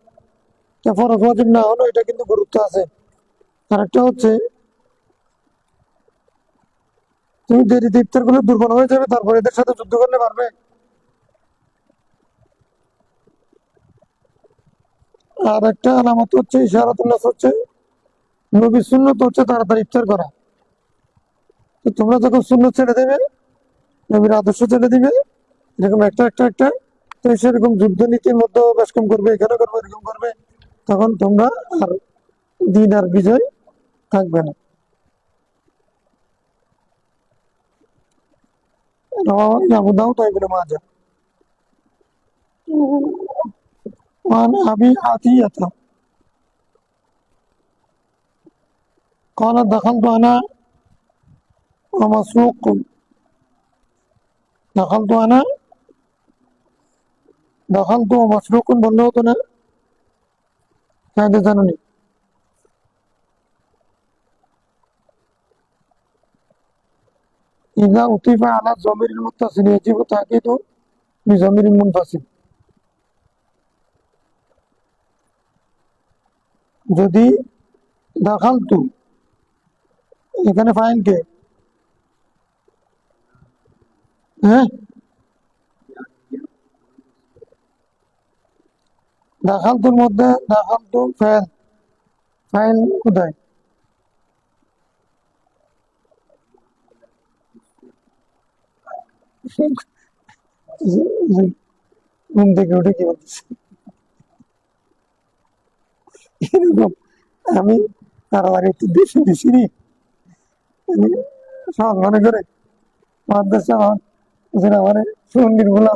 এটা ফরজ ওয়াজিব না হলো এটা কিন্তু গুরুত্ব আছে। আরেকটা হচ্ছে তুমি দেরিতে ইফতার করলে দুর্বল হয়ে যাবে, তারপর এদের সাথে যুদ্ধ করলে পারবে। আর একটা আলামত হচ্ছে ইশারাতুল্লাহ হচ্ছে নবীর সুন্নত হচ্ছে তাড়াতাড়ি ইফতার করা। তো তোমরা যখন সুন্নত ছেড়ে দেবে, নবীর আদর্শ ছেড়ে দিবে, এরকম একটা তো সেরকম যুদ্ধ নীতির মধ্যে বেশ কম করবে, এখানে করবে, এরকম করবে, তখন তোমরা আর দিন আর বিজয় থাকবে না। আবু দাউদ ইবনে মাজাহ। وعن أبي عطية قال دخلت أنا ومسروق دخلت أنا دخلت ومسروق বললে হতো না, জানুনি। إذا أضيف على الضمير المتصل يجب تأكيده بضمير منفصل, যদি দাখালতু এখানে ফাইল কে, হ্যাঁ দাখালতুর মধ্যে দাখালতু ফাইল, ফাইল কোথায়? ঘুম থেকে উঠে কি বলতেছে এরকম, আমি তার আগে একটু বেশি দিছি নি, সব মনে করে মাদ্রাসা আমার সঙ্গীর গুলা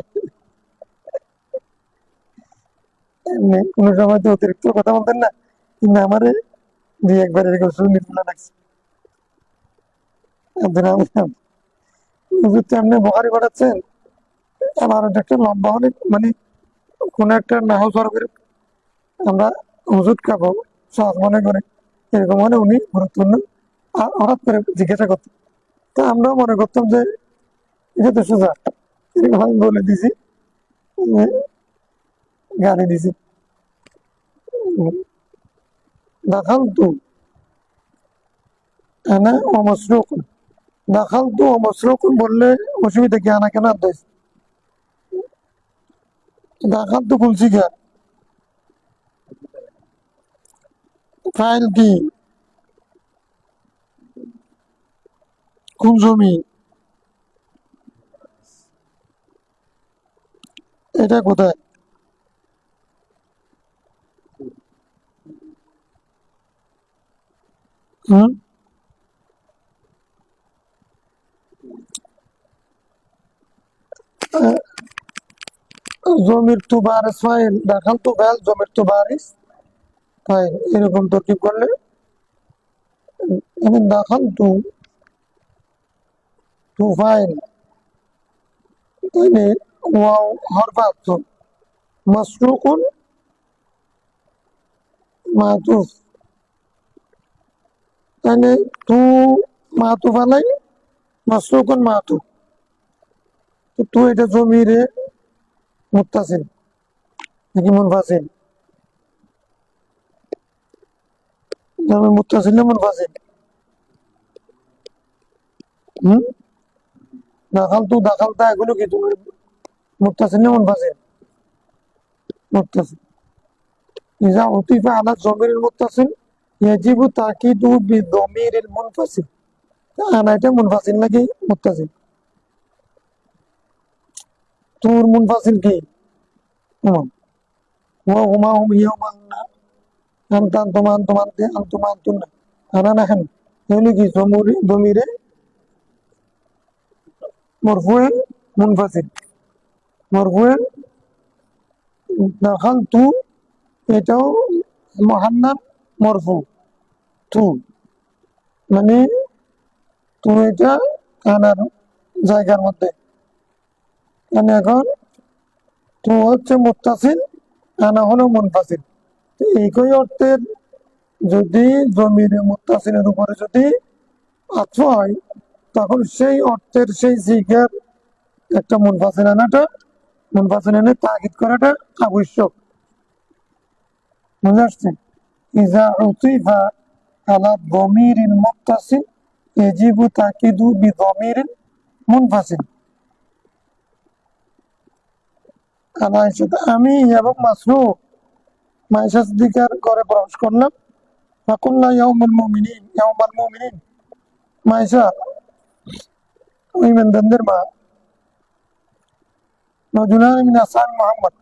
এমনি কোনো সময় তো অতিরিক্ত কথা বলতেন না, কিন্তু আমারে দুই একবার এরকম সঙ্গীর গুলা লাগছে। আপনি বহারি পাঠাচ্ছেন, আমার একটা লম্বা হলে মানে কোন একটা নাহল সরকার আমরা হুজুর খাবো সহজ মনে করে, এরকম হলে উনি গুরুত্বপূর্ণ হঠাৎ করে জিজ্ঞাসা করতেন। তো আমরাও মনে করতাম যে এটা তো সোজা, এরকম আমি বলে দিছি, গালি দিছি। দাখালতু আনা ওয়া মাসরুকুন, দাখালতু ওয়া মাসরুকুন বললে অসুবিধা কি? আনা কেন আদেশ? দাখালতু খুলছি কে, ফাইল কি কোন জমি, এটা কোথায়? হুম, জমির তু বারিস ফাইল, দাখালতু ফাইল, জমির তু বারিস ফাইল, এরকম তরকিব করলে এখানে দাখাল টু ফাইল, তাহলে ওয়াও হরফ আতফ, মাসরুকুন মাতুফ, তাহলে তু মাতুফ আলাই মাসরুকুন মাতুফ, তো তু এটা জমিরে মুত্তাসিল নাকি মুনফাসিল? জমির মুত্তাসিল না মুনফাসিল? হুম, দাখালতা এগুলো কি তুমি মুত্তাসিল না মুনফাসিল? মুত্তাসিল। ইজা উতিফা আলা জমিরিল মুত্তাসিল ইয়াজিবু তাকিদু বিদমিরিল মুনফাসিল। আনা এটা মুনফাসিল নাকি মুত্তাসিল? তুর মুনফাসিল কি? হুম, ওয়া হুমা হুম ইয়াউমা হুন্না, আনতা আনতুমা আনতুম আনতি আনতুমা আনতুন্না, আনা নাহনু, এগুলো কি জমিরে মরফুয়েন মুনফাসিল। মরফুয়েন দাখালতু এটাও মুহান্নাদ মরফু, তু মানে তু এটা আনার জায়গার মধ্যে, মানে এখন তু হচ্ছে মুত্তাসিল, আনা হলো মুনফাসিল। তো একই অর্থের যদি জমিরে মুত্তাসিলের উপরে যদি আতফ হয়, তখন সেই অর্থের সেই জিগার একটা মুনফাসিল এনে তাগিদ করাটা আবশ্যক। বুঝে আসছে? ইজা উতিফা আলা দমিরিল মুত্তাসিল ইয়াজিবু তাকিদু বিদমিরিল মুনফাসিল। আমি এবং মাসরুফ মাইশা সিদ্দিকার ঘরে প্রবেশ করলাম। ফাকুল্লা ইয়াউমাল মুমিনিন, মাইশা ওই ইমানদারদের মা, রাজুলানি মিন আসহাবি মুহাম্মদ,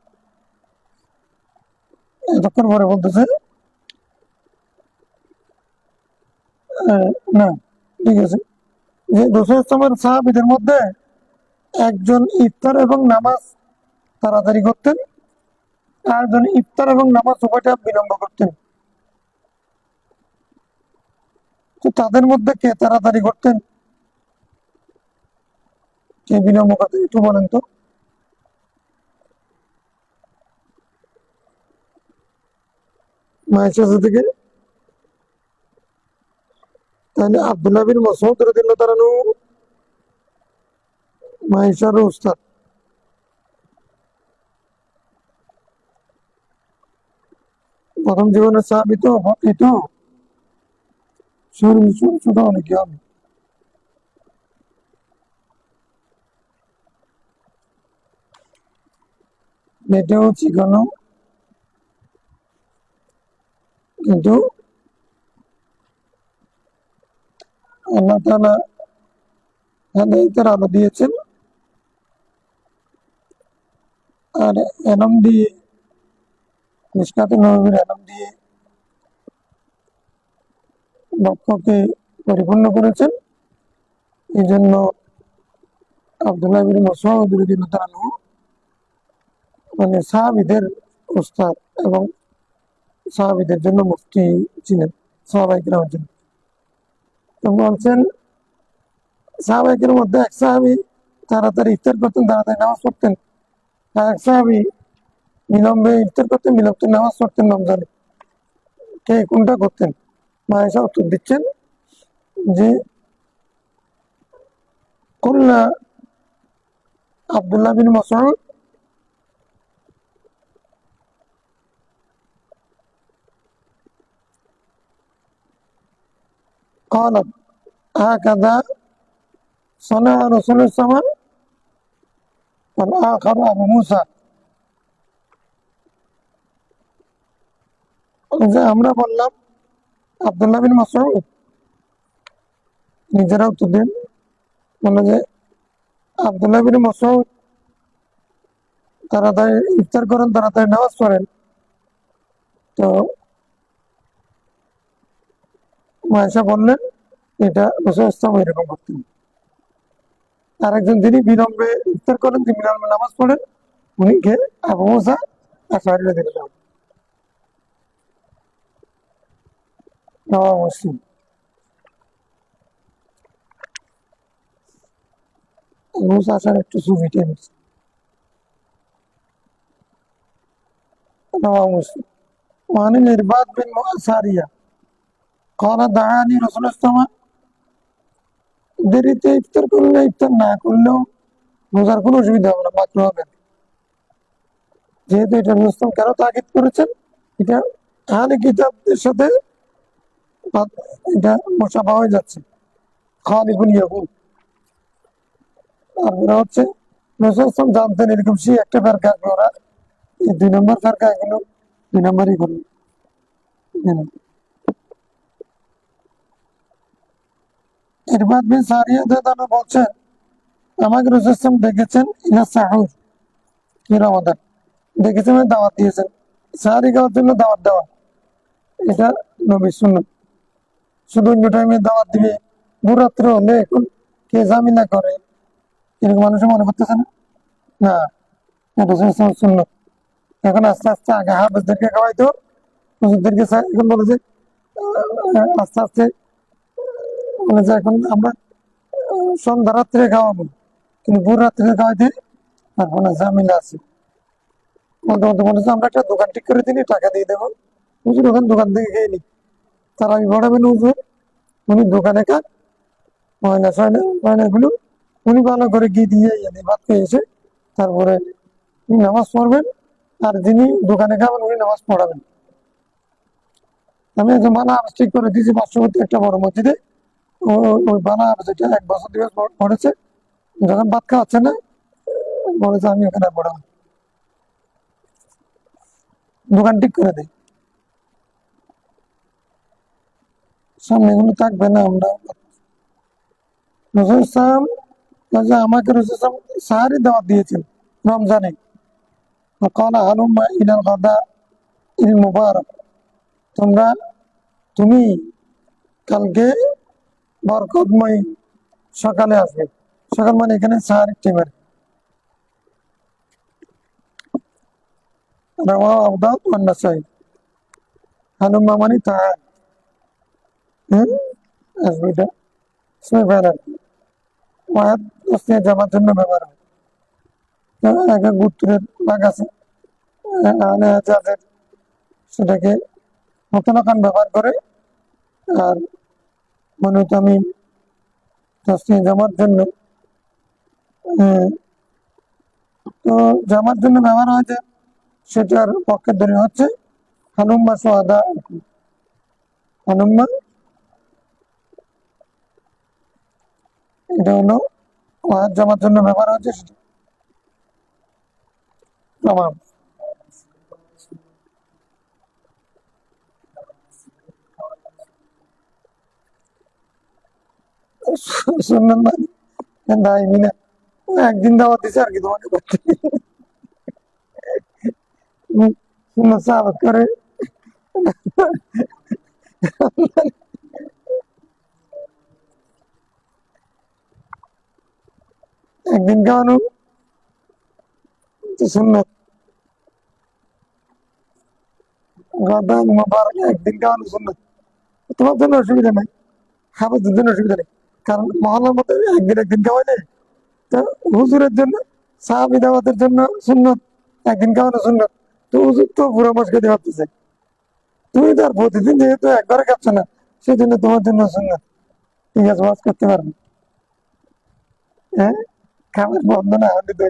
এতক্ষণ পরে বলতেছে না, ঠিক আছে, যে রাসূল সাল্লাল্লাহু সাহাবীদের মধ্যে একজন ইফতার এবং নামাজ তাড়াতাড়ি করতেন, আর একজন ইফতার এবং নামাজ উভয়টা বিলম্ব করতেন। তো তাদের মধ্যে কে তাড়াতাড়ি করতেন, কে বিলম্ব করতেন, একটু বলেন তো? মায়েশা থেকে, তাহলে আব্দুল্লাহ বিন মাসউদ রাদিয়াল্লাহু তাআলা আনহু মায়েশার উস্তাদ। প্রথম জীবনের সাহাবী তো এই তো ছোট অনেক হবে। এটাও শিখানো, কিন্তু আল্লাহ তাআলা হেদায়েতের আলো দিয়েছেন, আর এলম দিয়ে, মিশকাতুন নববীর এলম দিয়ে লক্ষ্যকে পরিপূর্ণ করেছেন। এই জন্য আব্দুল্লাহ বিন মাসউদ রাদিয়াল্লাহু তাআলা আনহু মানে সাহাবীদের উস্তাদ এবং সাহাবীদের জন্য মুফতি ছিলেন, সাহাবায়ে কেরামের জন্য। তো বলছেন সাহাবায়ে কেরামের মধ্যে এক সাহাবী তাড়াতাড়ি ইফতার করতেন, তাড়াতাড়ি নামাজ পড়তেন, আর এক সাহাবী বিলম্বে ইফতার করতেন, বিলম্বে নামাজ পড়তেন রমজানে। কে কোনটা করতেন? মায়েশা উত্তর দিচ্ছেন যে কুল্লা আব্দুল্লাহ বিন মাসউদ قالت هكذا صنع رسول السماء والآخر أبو موسى। যে আমরা বললাম আব্দুল্লাহ বিন মাসউদ নিজেরা উত্তর দেন, বললো যে আব্দুল্লাহ বিন মাসউদ তাড়াতাড়ি ইফতার করেন, তাড়াতাড়ি নামাজ পড়েন। তো মায়েশা বললেন এটা রাসূল সাল্লাল্লাহু এরকম করতেন। আরেকজন যিনি বিলম্বে ইফতার করেন, তিনি বিলম্বে নামাজ পড়েন, উনি কে? আবু মুসা আশআরী রাদিয়াল্লাহু আনহু। মুসলিম। ঘুষ আসার একটু সুবিধে হচ্ছে। رواه مسلم وعن الإرباد بن سارية قال دعاني رسول الله صلى الله عليه وسلم দেরিতে ইফতার করলে ইফতার না করলেও রোজার কোনো অসুবিধা হবে না, মাকরু হবে না। যেহেতু এটা রুস্তম কেন তাকিদ করেছেন, এটা আহলে কিতাবদের সাথে এটা মোশাবা হয়ে যাচ্ছে, খালিফুল ইয়াহুদ। তারপরে হচ্ছে রাসূল সাল্লাল্লাহু আলাইহি ওয়াসাল্লাম জানতেন এরকম সেই একটা ফেরকা আসবে, ওরা এই 2 নম্বর ফেরকা এগুলো 2 নম্বরই করবে। ইরবাদ বিন সারিয়া রাদিয়াল্লাহু বলছেন আমাকে রাসূল সাল্লাল্লাহু আলাইহি ওয়াসাল্লাম ডেকেছেন ইলা সাহুর, কি রমাদান ডেকেছেন মানে দাওয়াত দিয়েছেন, সাহারি খাওয়ার জন্য দাওয়াত দেওয়া এটা নবীর সুন্নাত। শুধু অন্য টাইমে দাওয়াত দিবে, ভোররাত্রে হলে এখন কে জামিনা করে এরকম মানুষের মনে করতেছে না, না এটা সুন্নাত। এখন আস্তে আস্তে আগে হাফেজদেরকে খাওয়াইতো, হুজুরদেরকে এখন বলে যে আস্তে আস্তে বলে যে এখন আমরা সন্ধ্যা রাত্রে খাওয়াবো, কিন্তু ভোর রাত্রে খাওয়াইতে এখন ঝামেলা আছে। বলতে বলতে বলেছে আমরা একটা দোকান ঠিক করে দিলি, টাকা দিয়ে দেবো, হুজুর ওখান দোকান থেকে খেয়ে নি। তারা আমি বড়াবেন হুজুর, উনি দোকানে কাজ ময়নাগুলো উনি ভালো করে গিয়ে দিয়ে ভাত খেয়ে এসে তারপরে উনি নামাজ পড়বেন, আর যিনি দোকানে খাবেন উনি নামাজ পড়াবেন। আমি একজন বানা আবাস ঠিক করে দিয়েছি পার্শ্ববর্তী একটা বড় মসজিদে। ওই বানা আবাস এটা 1 বছর 2 বছর পড়েছে, যখন ভাত খাওয়াচ্ছে না বলেছে আমি ওখানে পড়াবো, দোকান ঠিক করে দিই, সামনে এগুলো থাকবে না। আমরা রসুল ইসলাম আমাকে রসুল ইসলাম সাহারি দাওয়াত দিয়েছেন রমজানে, কালা হালুম্মা ইলাল গাদা ইল মুবারক, তোমরা তুমি কালকে বরকতময় সকালে আসবে। সকাল মানে এখানে সাহারি টিমের রাওয়াহু আবু দাউদ ওয়ান নাসাই। হালুম্মা মানে তাআল, আসবে, এটা ইসমে ফাইল আর কি। ওয়াদ তাসনিয়া জামার জন্য ব্যবহার হয়। একটা গোত্রের ভাগ আছে আহলে হাজাজের, সেটাকে মুতলাকান ব্যবহার করে, আর মূলত আমি তাসনিয়া জামার জন্য তো জামার জন্য ব্যবহার হয়েছে, সেটার পক্ষের দলিল হচ্ছে হানুম্মা সোহাদা, হানুম্মা এটা হলো ওয়াদ জামার জন্য ব্যবহার হয়েছে, সেটা প্রমাণ। শুনলেন মানে নাই মিনা একদিন দাওয়াত দিছে আর কি তোমাকে করতে সুন্নাত সাহাবত করে একদিন খাওয়ানো তো সুন্নাত, গাদা মুবারক একদিন খাওয়ানো সুন্নাত, তোমার জন্য অসুবিধা নাই, হাফেজের জন্য অসুবিধা নেই, কারণ মহল্লার মধ্যে একদিন একদিন খাওয়াইলে তো হুজুরের জন্য সাহাবী দাওয়াতের জন্য সুন্নত, একদিন খাওয়ানো সুন্নত, তো হুজুর তো পুরো মাস খেতে পারতেছে, তুমি তো আর প্রতিদিন যেহেতু একবারে খাচ্ছ না, সেই জন্য তোমার জন্য সুন্নত, ঠিক আছে ওয়াজ করতে পারবে। হ্যাঁ, খাবার বন্ধ না হলে তো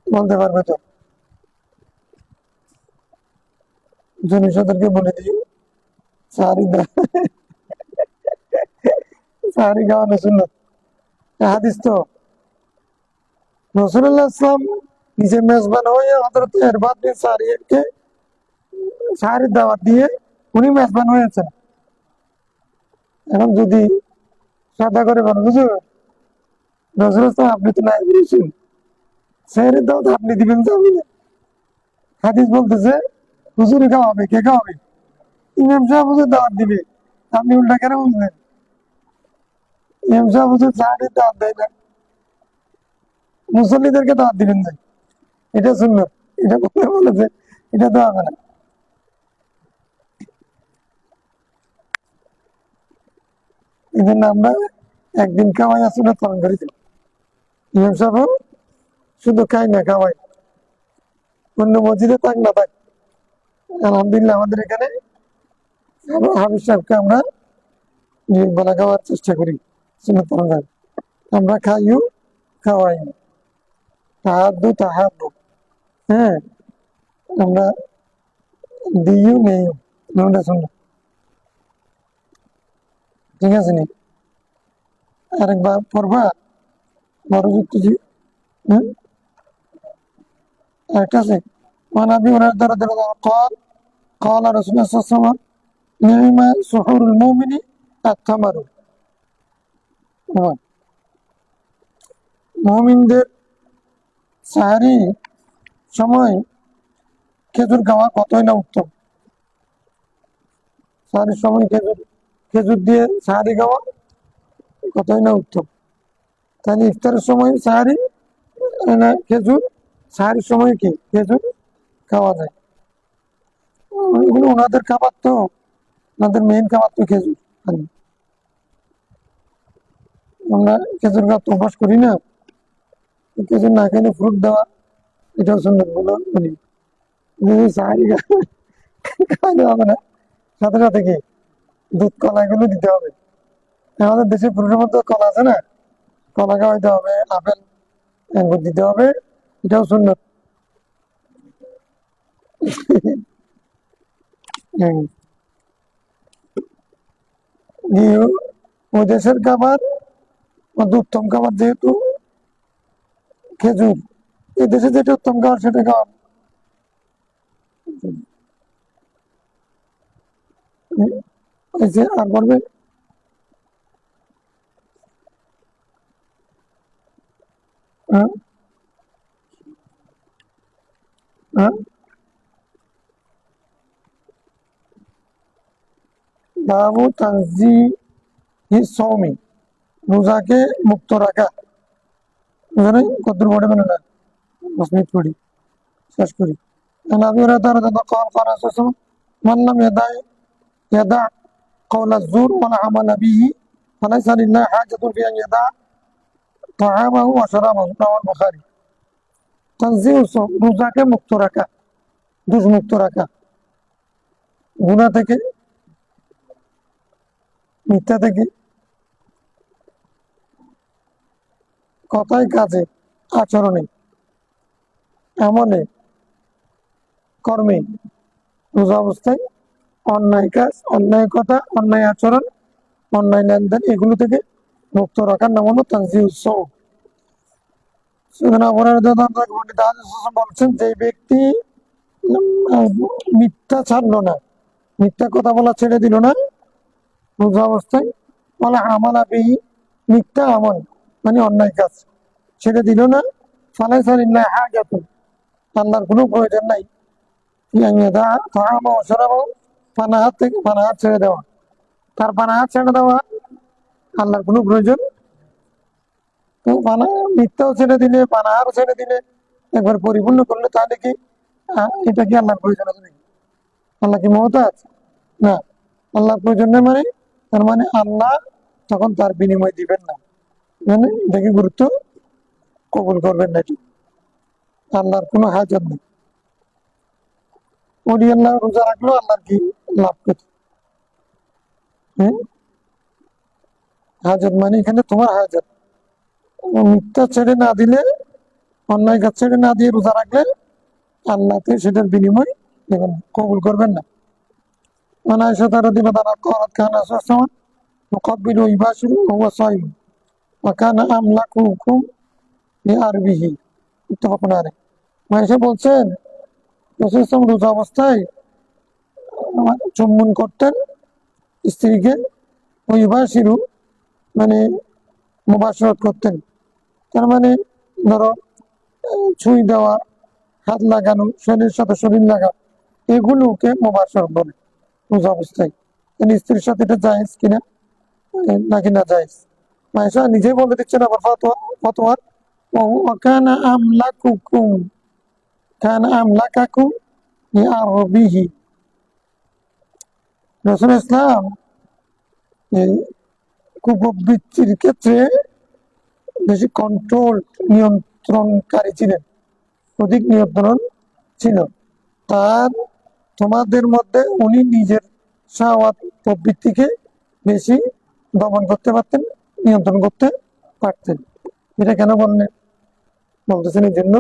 বলতে পারবে তো, জনসাধারণকে বলে দিও সাহারি সাহারি খাওয়ানো সুন্নত। হাদিস তো রাসূলুল্লাহ ইসলাম নিজে মেজবান হয়ে হযরত ইরবাদ বিন সারিয়াকে সাহারির দাওয়াত দিয়ে উনি মেজবান হয়েছেন। এখন যদি সাদা করে বলেন হুজুর রাসূল ইসলাম আপনি তো নাই বলেছেন, সাহারির দাওয়াত আপনি দিবেন তো আমি না। হাদিস বলতেছে হুজুরে খাওয়াবে, কে খাওয়াবে? ইমাম সাহেব হুজুর দাওয়াত দিবে, আপনি উল্টা কেন বুঝলেন? ইমাম সাহেব হুজুর সাহারির দাওয়াত দেয় না, মুসল্লিদেরকে দাওয়াত দিবেন না, এটা সুন্নাত, এটা বলেছে, এটা তো হবে না। এই জন্য আমরা একদিন খাওয়াই আসি না পালন করি। ইমাম সাহেব শুধু খাই না খাওয়াই, অন্য মসজিদে থাক না থাক, আলহামদুলিল্লাহ আমাদের এখানে হাবিব সাহেবকে আমরা বেলা খাওয়ার চেষ্টা করি। সুন্নত পালন করি। আমরা খাইও খাওয়াই, তাহাদু তাহাদু, হ্যাঁ, আমরা দিইও নেইও, নামটা শুনলাম, ঠিক আছে নি? আরেকবার পড়বা বড় যুক্তি জি, হ্যাঁ, আরেকটা আছে মানাবি ওনার দ্বারা দ্বারা কল قال رسول الله صلى الله عليه وسلم نعم سحور المؤمن التمر। মুমিনদের সাহারি সময় খেজুর খাওয়া কতই না উত্তম। সাহারির সময় খেজুর খেজুর দিয়ে সাহারি খাওয়া কতই না উত্তম। তাহলে ইফতারের সময় সাহারি না খেজুর, সাহারির সময় কি খেজুর খাওয়া যায়। এগুলো ওনাদের খাবার তো, ওনাদের মেইন খাবার তো খেজুর। আমরা খেজুর খাওয়া তো অভ্যাস করি না, খেজুর না খেলে ফ্রুট দেওয়া এটাও সুন্দর বলে বলি। যদি সাহারি খাওয়াতে হবে না, সাথে সাথে কি দুধ কলা এগুলো দিতে হবে। আমাদের দেশে ফ্রুটের মধ্যে কলা আছে না, কলা খাওয়াইতে হবে, আপেল আঙ্গুর দিতে হবে, এটাও সুন্দর। ওই দেশের খাবার উত্তম খাবার যেহেতু খেজুর, এই দেশে যেটা উত্তম খাবার সেটা খাওয়া। এই যে আর বলবে হ্যাঁ হ্যাঁ বাবু তানজি সৌমি, রোজাকে মুক্ত রাখা। বুঝলেন কদ্দুর পড়ে মানে না, 5 মিনিট পড়ি শেষ করি। نبي هريرة رضي الله عنه قال رسول الله من لم يدع قول الزور والعمل به فليس لله حاجة في أن يدع طعامه وشرابه رواه البخاري। তানজিহ রোজাকে মুক্ত রাখা, দুষ মুক্ত রাখা, গুনাহ থেকে, মিথ্যা থেকে, কথায় কাজে আচরণে আমলে কর্মে রোজা অবস্থায় অন্যায় কাজ, অন্যায় কথা, অন্যায় আচরণ, অন্যায় লেনদেন এগুলো থেকে মুক্ত রাখার নাম হলো তানজিহ সওম। বলছেন যে ব্যক্তি মিথ্যা ছাড়লো না, মিথ্যা কথা বলা ছেড়ে দিল না রোজা অবস্থায়, বলে আমাল আবিহি, মিথ্যা আমল মানে অন্যায় কাজ ছেড়ে দিল না, ফালাইসা লিল্লাহি হাজাতুন, আল্লাহর কোনো প্রয়োজন নাই, পানাহার থেকে পানাহার ছেড়ে দেওয়া, তার পানাহার ছেড়ে দেওয়া আল্লাহর কোনো প্রয়োজন। তো মিথ্যাও ছেড়ে দিলে পানাহারও ছেড়ে দিলে একবার পরিপূর্ণ করলে তাহলে কি এটা কি আল্লাহর প্রয়োজন আছে নাকি? আল্লাহ কি মহতাজ? না, আল্লাহর প্রয়োজন নেই মানে তার মানে আল্লাহ তখন তার বিনিময় দিবেন না, মানে এটাকে গুরুত্ব কবুল করবেন না, এটি আল্লাহর কোনো হাজত নেই। ওলি আল্লাহ রোজা রাখলো আল্লাহর কি লাভ করছে? হ্যাঁ, হাজত মানে এখানে তোমার হাজত। মিথ্যা ছেড়ে না দিলে, অন্যায় কাজ ছেড়ে না দিয়ে রোজা রাখলে আল্লাহকে সেটার বিনিময় দেখুন কবুল করবেন না। মানে আয়েশা রাদিয়াল্লাহু আনহা قالت كان رسول الله صلى الله عليه وسلم يقبل ويباشر وهو صائم وكان أملككم لأربه متفق عليه। আয়েশা বলছেন রাসূল সাল্লাল্লাহু আলাইহি ওয়াসাল্লাম রোজা অবস্থায় চুম্বন করতেন স্ত্রীকে, ওইবাসিরু মানে মুবাশশারাত করতেন, তার মানে ধরো ছুঁই দেওয়া, হাত লাগানো, শরীরের সাথে শরীর লাগা, এগুলোকে মুবাশশারাত বলে রোজা অবস্থায়। স্ত্রীর সাথে এটা জায়েজ কিনা নাকি না জায়েজ, আয়েশা নিজেই বলে দিচ্ছেন আবার ফতোয়া ওয়াকানা আমলাকুকুম, কানা আমলাকাকুম লিআরবিহি। রাসূল ইসলাম কুপ্রবৃত্তির ক্ষেত্রে বেশি কন্ট্রোল, নিয়ন্ত্রণকারী ছিলেন, অধিক নিয়ন্ত্রণ ছিল তার। তোমাদের মধ্যে উনি নিজের শাহওয়াত প্রবৃত্তিকে বেশি দমন করতে পারতেন, নিয়ন্ত্রণ করতে পারতেন। এটা কেন বললেন? বলতেছেন এই জন্য,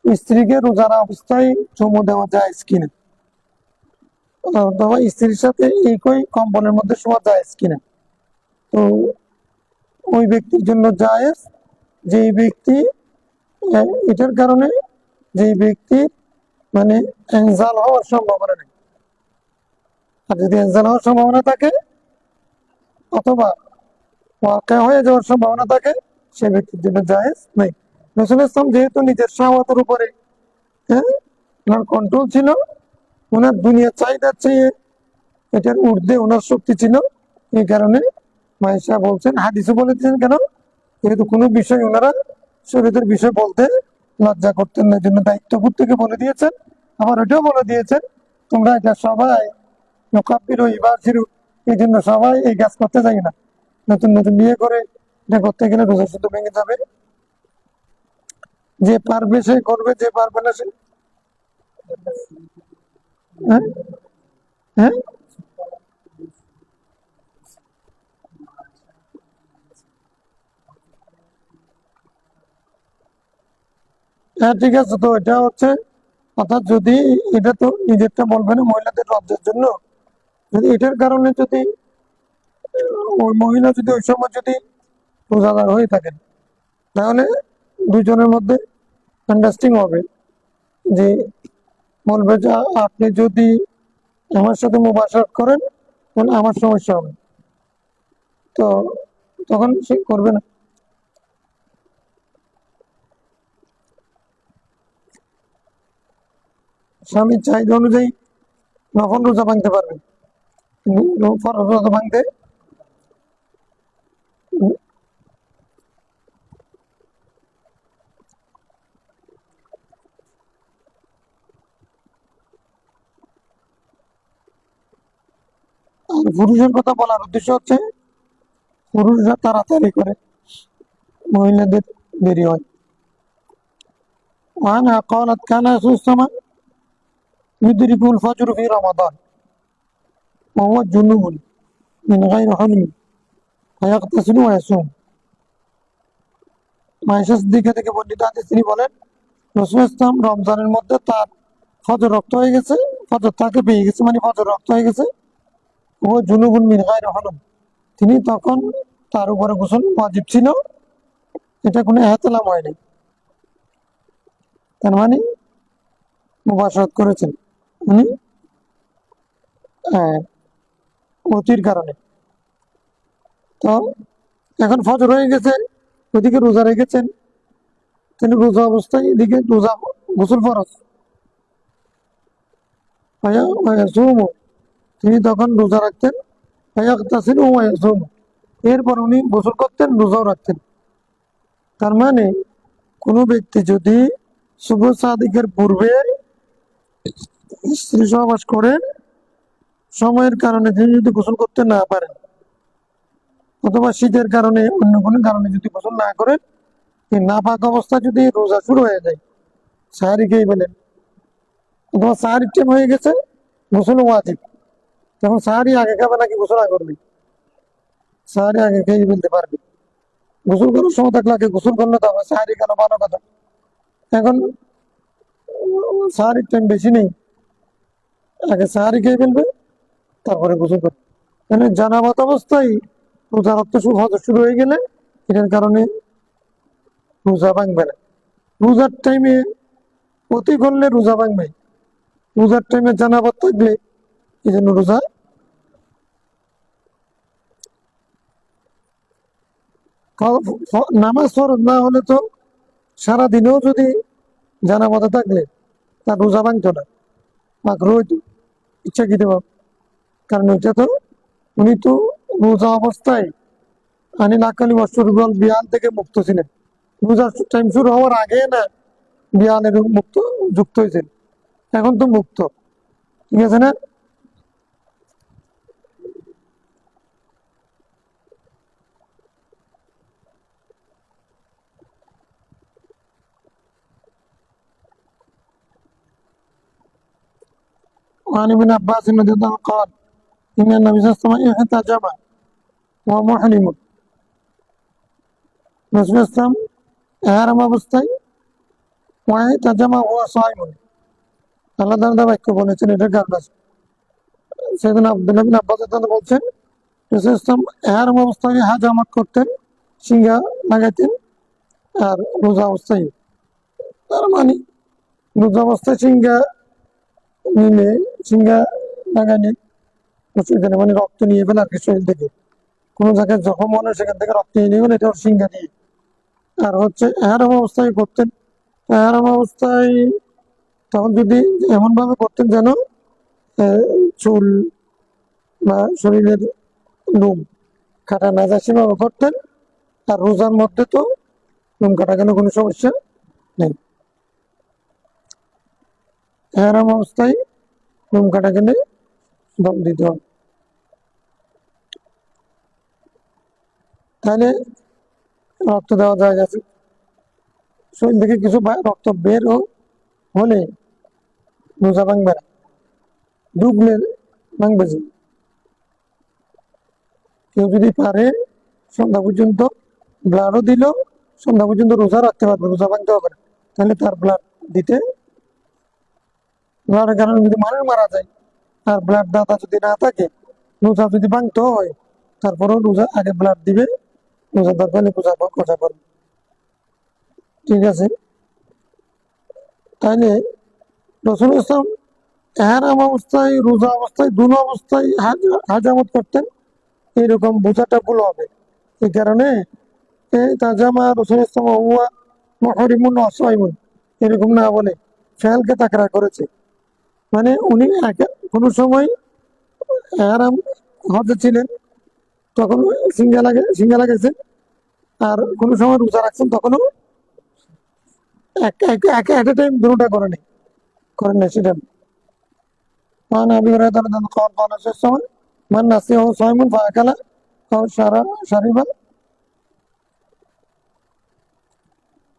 স্ত্রীকে রোজার অবস্থায় চুমু দেওয়া যায় কিনা, অথবা স্ত্রীর সাথে একই কম্বলের মধ্যে শোয়া যায় কিনা। তো ওই ব্যক্তির জন্য জায়েজ, যেই ব্যক্তি এটার কারণে যেই ব্যক্তির মানে এনজাল হওয়ার সম্ভাবনা নেই। আর যদি এনজাল হওয়ার সম্ভাবনা থাকে অথবা ওয়াকা হয়ে যাওয়ার সম্ভাবনা থাকে, সে ব্যক্তির জন্য জায়েজ নেই। রাসূল ইসলাম যেহেতু নিজের শাহওয়াতের উপরে ওনার কন্ট্রোল ছিল, ওনার দুনিয়ার চাহিদার চেয়ে এটার ঊর্ধ্বে ওনার শক্তি ছিল, এই কারণে মায়েশা বলছেন, হাদিসে বলেছেন কেন, যেহেতু কোনো বিষয় ওনারা শরীয়তের বিষয় বলতে লজ্জা করতেন না, জন্য দায়িত্ববোধ থেকে বলে দিয়েছেন। আবার ওটাও বলে দিয়েছেন, তোমরা এটা সবাই নকাব্বির ইবাশিরু, এই জন্য সবাই এই কাজ করতে যাই না। নতুন নতুন বিয়ে করে এটা করতে গেলে রোজা শুধু ভেঙে যাবে। যে পারবে সে করবে, যে পারবে না সে হ্যাঁ হ্যাঁ হ্যাঁ ঠিক আছে। তো এটা হচ্ছে, অর্থাৎ যদি এটা তো নিজেরটা বলবে না, মহিলাদের লজ্জার জন্য, যদি এটার কারণে যদি ওই মহিলা যদি ওই সময় যদি রোজাদার হয়ে থাকেন, তাহলে দুজনের মধ্যে আন্ডারস্ট্যান্ডিং হবে, যে বলবে যে আপনি যদি আমার সাথে মুবাশারাত করেন তাহলে আমার সমস্যা হবে, তো তখন সে করবে না। স্বামীর চাহিদা অনুযায়ী নফল রোজা ভাঙতে পারবে, কিন্তু ফরজ রোজা ভাঙতে আর পুরুষের কথা বলার উদ্দেশ্য হচ্ছে, পুরুষরা তাড়াতাড়ি করে, মহিলাদের দেরি হয়। وعنها قالت كان رسول الله صلى الله عليه وسلم يدرك الفجر في رمضان وهو جنوب من غير حلم فيغتسل ويصوم। মায়েশা সিদ্দিকা থেকে বর্ণিত হাদিস, তিনি বলেন রাসূল ইসলাম রমজানের মধ্যে তার ফজর রক্ত হয়ে গেছে, ফজর তাকে পেয়ে গেছে, মানে ফজর রক্ত হয়ে গেছে, ও জুনুবুন মিন গায়রি হলম, তিনি তখন তার উপরে গোসল ওয়াজিব ছিল, এটা কোনো এহতেলাম হয়নি, তার মানে মুবাশারাত করেছেন উনি অতির কারণে। তো এখন ফজর হয়ে গেছে, ওইদিকে রোজা রেখেছেন, তিনি রোজা অবস্থায় এদিকে রোজা, গোসল ফরজ, তিনি তখন রোজা রাখতেন, এরপর উনি গোসল করতেন, রোজাও রাখতেন। তার মানে কোনো ব্যক্তি যদি শুভ সাদিকের পূর্বে স্ত্রী সহবাস করেন, সময়ের কারণে তিনি যদি গোসল করতে না পারেন, অথবা শীতের কারণে অন্য কোনো কারণে যদি গোসল না করেন, এই নাপাক অবস্থা যদি রোজা শুরু হয়ে যায়, সাহারি খেয়ে ফেলেন, অথবা সাহারির টাইম হয়ে গেছে, গোসল ওয়াজিব, তখন সাহারি আগে খাবে নাকি গোসল আগে করবে? সাহারি আগে খেয়ে ফেলতে পারবে। গোসল করার সময় থাকলে আগে গোসল করলে তো হবে, সাহারি কেন, ভালো কথা। এখন সাহারির টাইম বেশি নেই, আগে সাহারি খেয়ে ফেলবে, তারপরে গোসল করবে। মানে জানাবত অবস্থায় রোজা রক্ত শুরু হয়ে গেলে এটার কারণে রোজা ভাঙবে না। রোজার টাইমে অতি করলে রোজা ভাঙবে, রোজার টাইমে জানাবত থাকলে এই জন্য রোজা। নামাজ ফরজ না হলে তো সারাদিনেও যদি জানাবতে থাকলে তার রোজা ভাঙতো না, মাকরুহ হইতো, ইচ্ছাকৃত ভাবে। কারণ ওইটা তো উনি তো রোজা অবস্থায় আনিল আকালি বৎসরগল বিয়ান থেকে মুক্ত ছিলেন, রোজার টাইম শুরু হওয়ার আগে না বিয়ানের মুক্ত যুক্ত হয়েছেন, এখন তো মুক্ত, ঠিক আছে না? وعن ابن عباس رضي الله عنه قال إن النبي صلى الله عليه وسلم احتجم وهو محرم رسول ইসলাম এহরাম অবস্থায় ওয়াহতাজামা হুয়া সাইমুন আলাদা আলাদা বাক্য বলেছেন, এটার কারণ আছে। সেদিন আব্দুল্লাহ বিন আব্বাস বলছেন রসুল ইসলাম এহরাম অবস্থায় হাজামাত করতেন, সিঙ্গা লাগাইতেন, আর রোজা অবস্থায়, তার মানে রোজা অবস্থায় সিঙ্গা নিলে, সিঙ্গা লাগাইলে অসুবিধা নেই, মানে রক্ত নিয়ে ফেলে আর কি শরীর থেকে, কোনো জায়গায় যখন মনে হয় সেখান থেকে রক্ত নিয়ে নেবেন, এটা সিঙ্গা নিয়ে। আর হচ্ছে এহরাম অবস্থায় করতেন, এহরাম অবস্থায় তখন যদি এমন ভাবে করতেন যেন চুল বা শরীরের লোম কাটা না যায় সেভাবে করতেন। আর রোজার মধ্যে তো লোম কাটা গেলে কোনো সমস্যা নেই, এহরাম অবস্থায় লোম কাটা গেলে দম দিতে হবে। তাহলে রক্ত দেওয়া যায় গেছে, শরীর থেকে কিছু রক্ত বের হলে রোজা ভাঙবে না, ডুবলে ভাঙবে যে। কেউ যদি পারে সন্ধ্যা পর্যন্ত ব্লাডও দিল, সন্ধ্যা পর্যন্ত রোজা রাখতে পারবে, রোজা ভাঙতে হবে না। তাহলে তার ব্লাড দিতে, ব্লাডের কারণে যদি মানুষ মারা যায় আর ব্লাড দাতা যদি না থাকে, রোজা যদি ভাঙতে হয়, তারপরেও রোজা আগে ব্লাড দিবে, রোজাদার পেলে পূজা করবে। ঠিক আছে, তাইলে রসুল ইসলাম এহরাম অবস্থায়, রোজা অবস্থায়, দুনো অবস্থায় হাজামত করতেন, এরকম বোঝাটা ভুল হবে। এই কারণে তাজামা রসুল ইসলাম হুয়া মুহরিমুন ওয়া সাইমুন এরকম না বলে ফেলকে তাকরার করেছে, মানে উনি কোনো সময় এহরাম হজে ছিলেন তখন সিঙ্গা লাগাইছেন, আর কোনো সময় রোজা রাখছেন তখনও এট এ টাইম দুটোটা করেন না সেটা। وعن ابي هريره رضي الله عنه قال قال رسول الله صلى الله عليه وسلم من نسيه صائم فاكل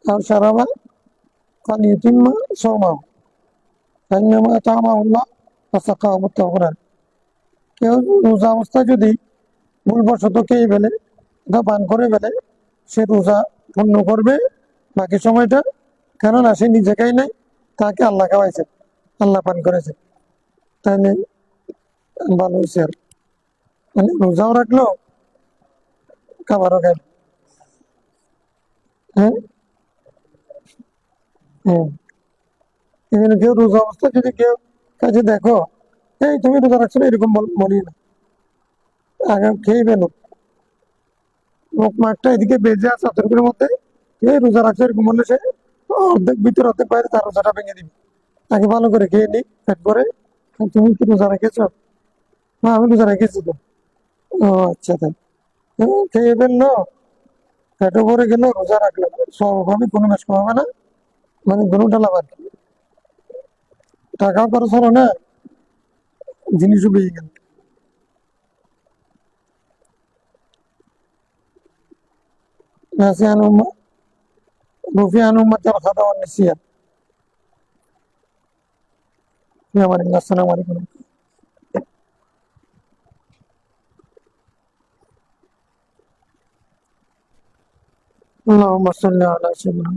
او شرب فليتم صومه فانما اطعمه الله وسقاه متفق عليه। কেউ রোজা অবস্থায় যদি ভুলবশত খেয়ে ফেলে বা পান করে ফেলে, সে রোজা পূর্ণ করবে বাকি সময়টা, কেননা সে নিজে খায় নাই, তাকে আল্লাহ খাওয়াইছে, আল্লাহ পান করেছে। তাহলে ভালো হয়েছে, আর মানে রোজাও রাখলো খাবারও খাইল। হ্যাঁ, হ্যাঁ, এখানে কেউ রোজা অবস্থা যদি কেউ কাছে দেখো, এই তুমি রোজা রাখছো না, এরকম বলি না, আগে খেয়ে ফেলো, মুখ মাঠটা এদিকে বেজে আছে চাদরের মধ্যে, কে রোজা রাখছে এরকম বললে সে অর্ধেক ভিতরে অর্ধেক বাইরে তার রোজাটা ভেঙে দিবে। আগে ভালো করে খেয়ে নি, পেট করে, তুমি কি রোজা রেখেছো? না আমি রোজা রেখেছি তো। ও আচ্ছা, তাই খেয়ে ফেললো, পেটও ভরে গেল, রোজা রাখলো, সব হবে, কোনো মেশ হবে না, মানে দুটা লাভ আর কি, টাকাও খরচ হলো না, জিনিসও পেয়ে গেল। নাসিয়ান রুফিয়ান উম্মত আল খাতা ওয়ান নিসিয়ান। আসসালামু আলাইকুম। اللهم صل على سيدنا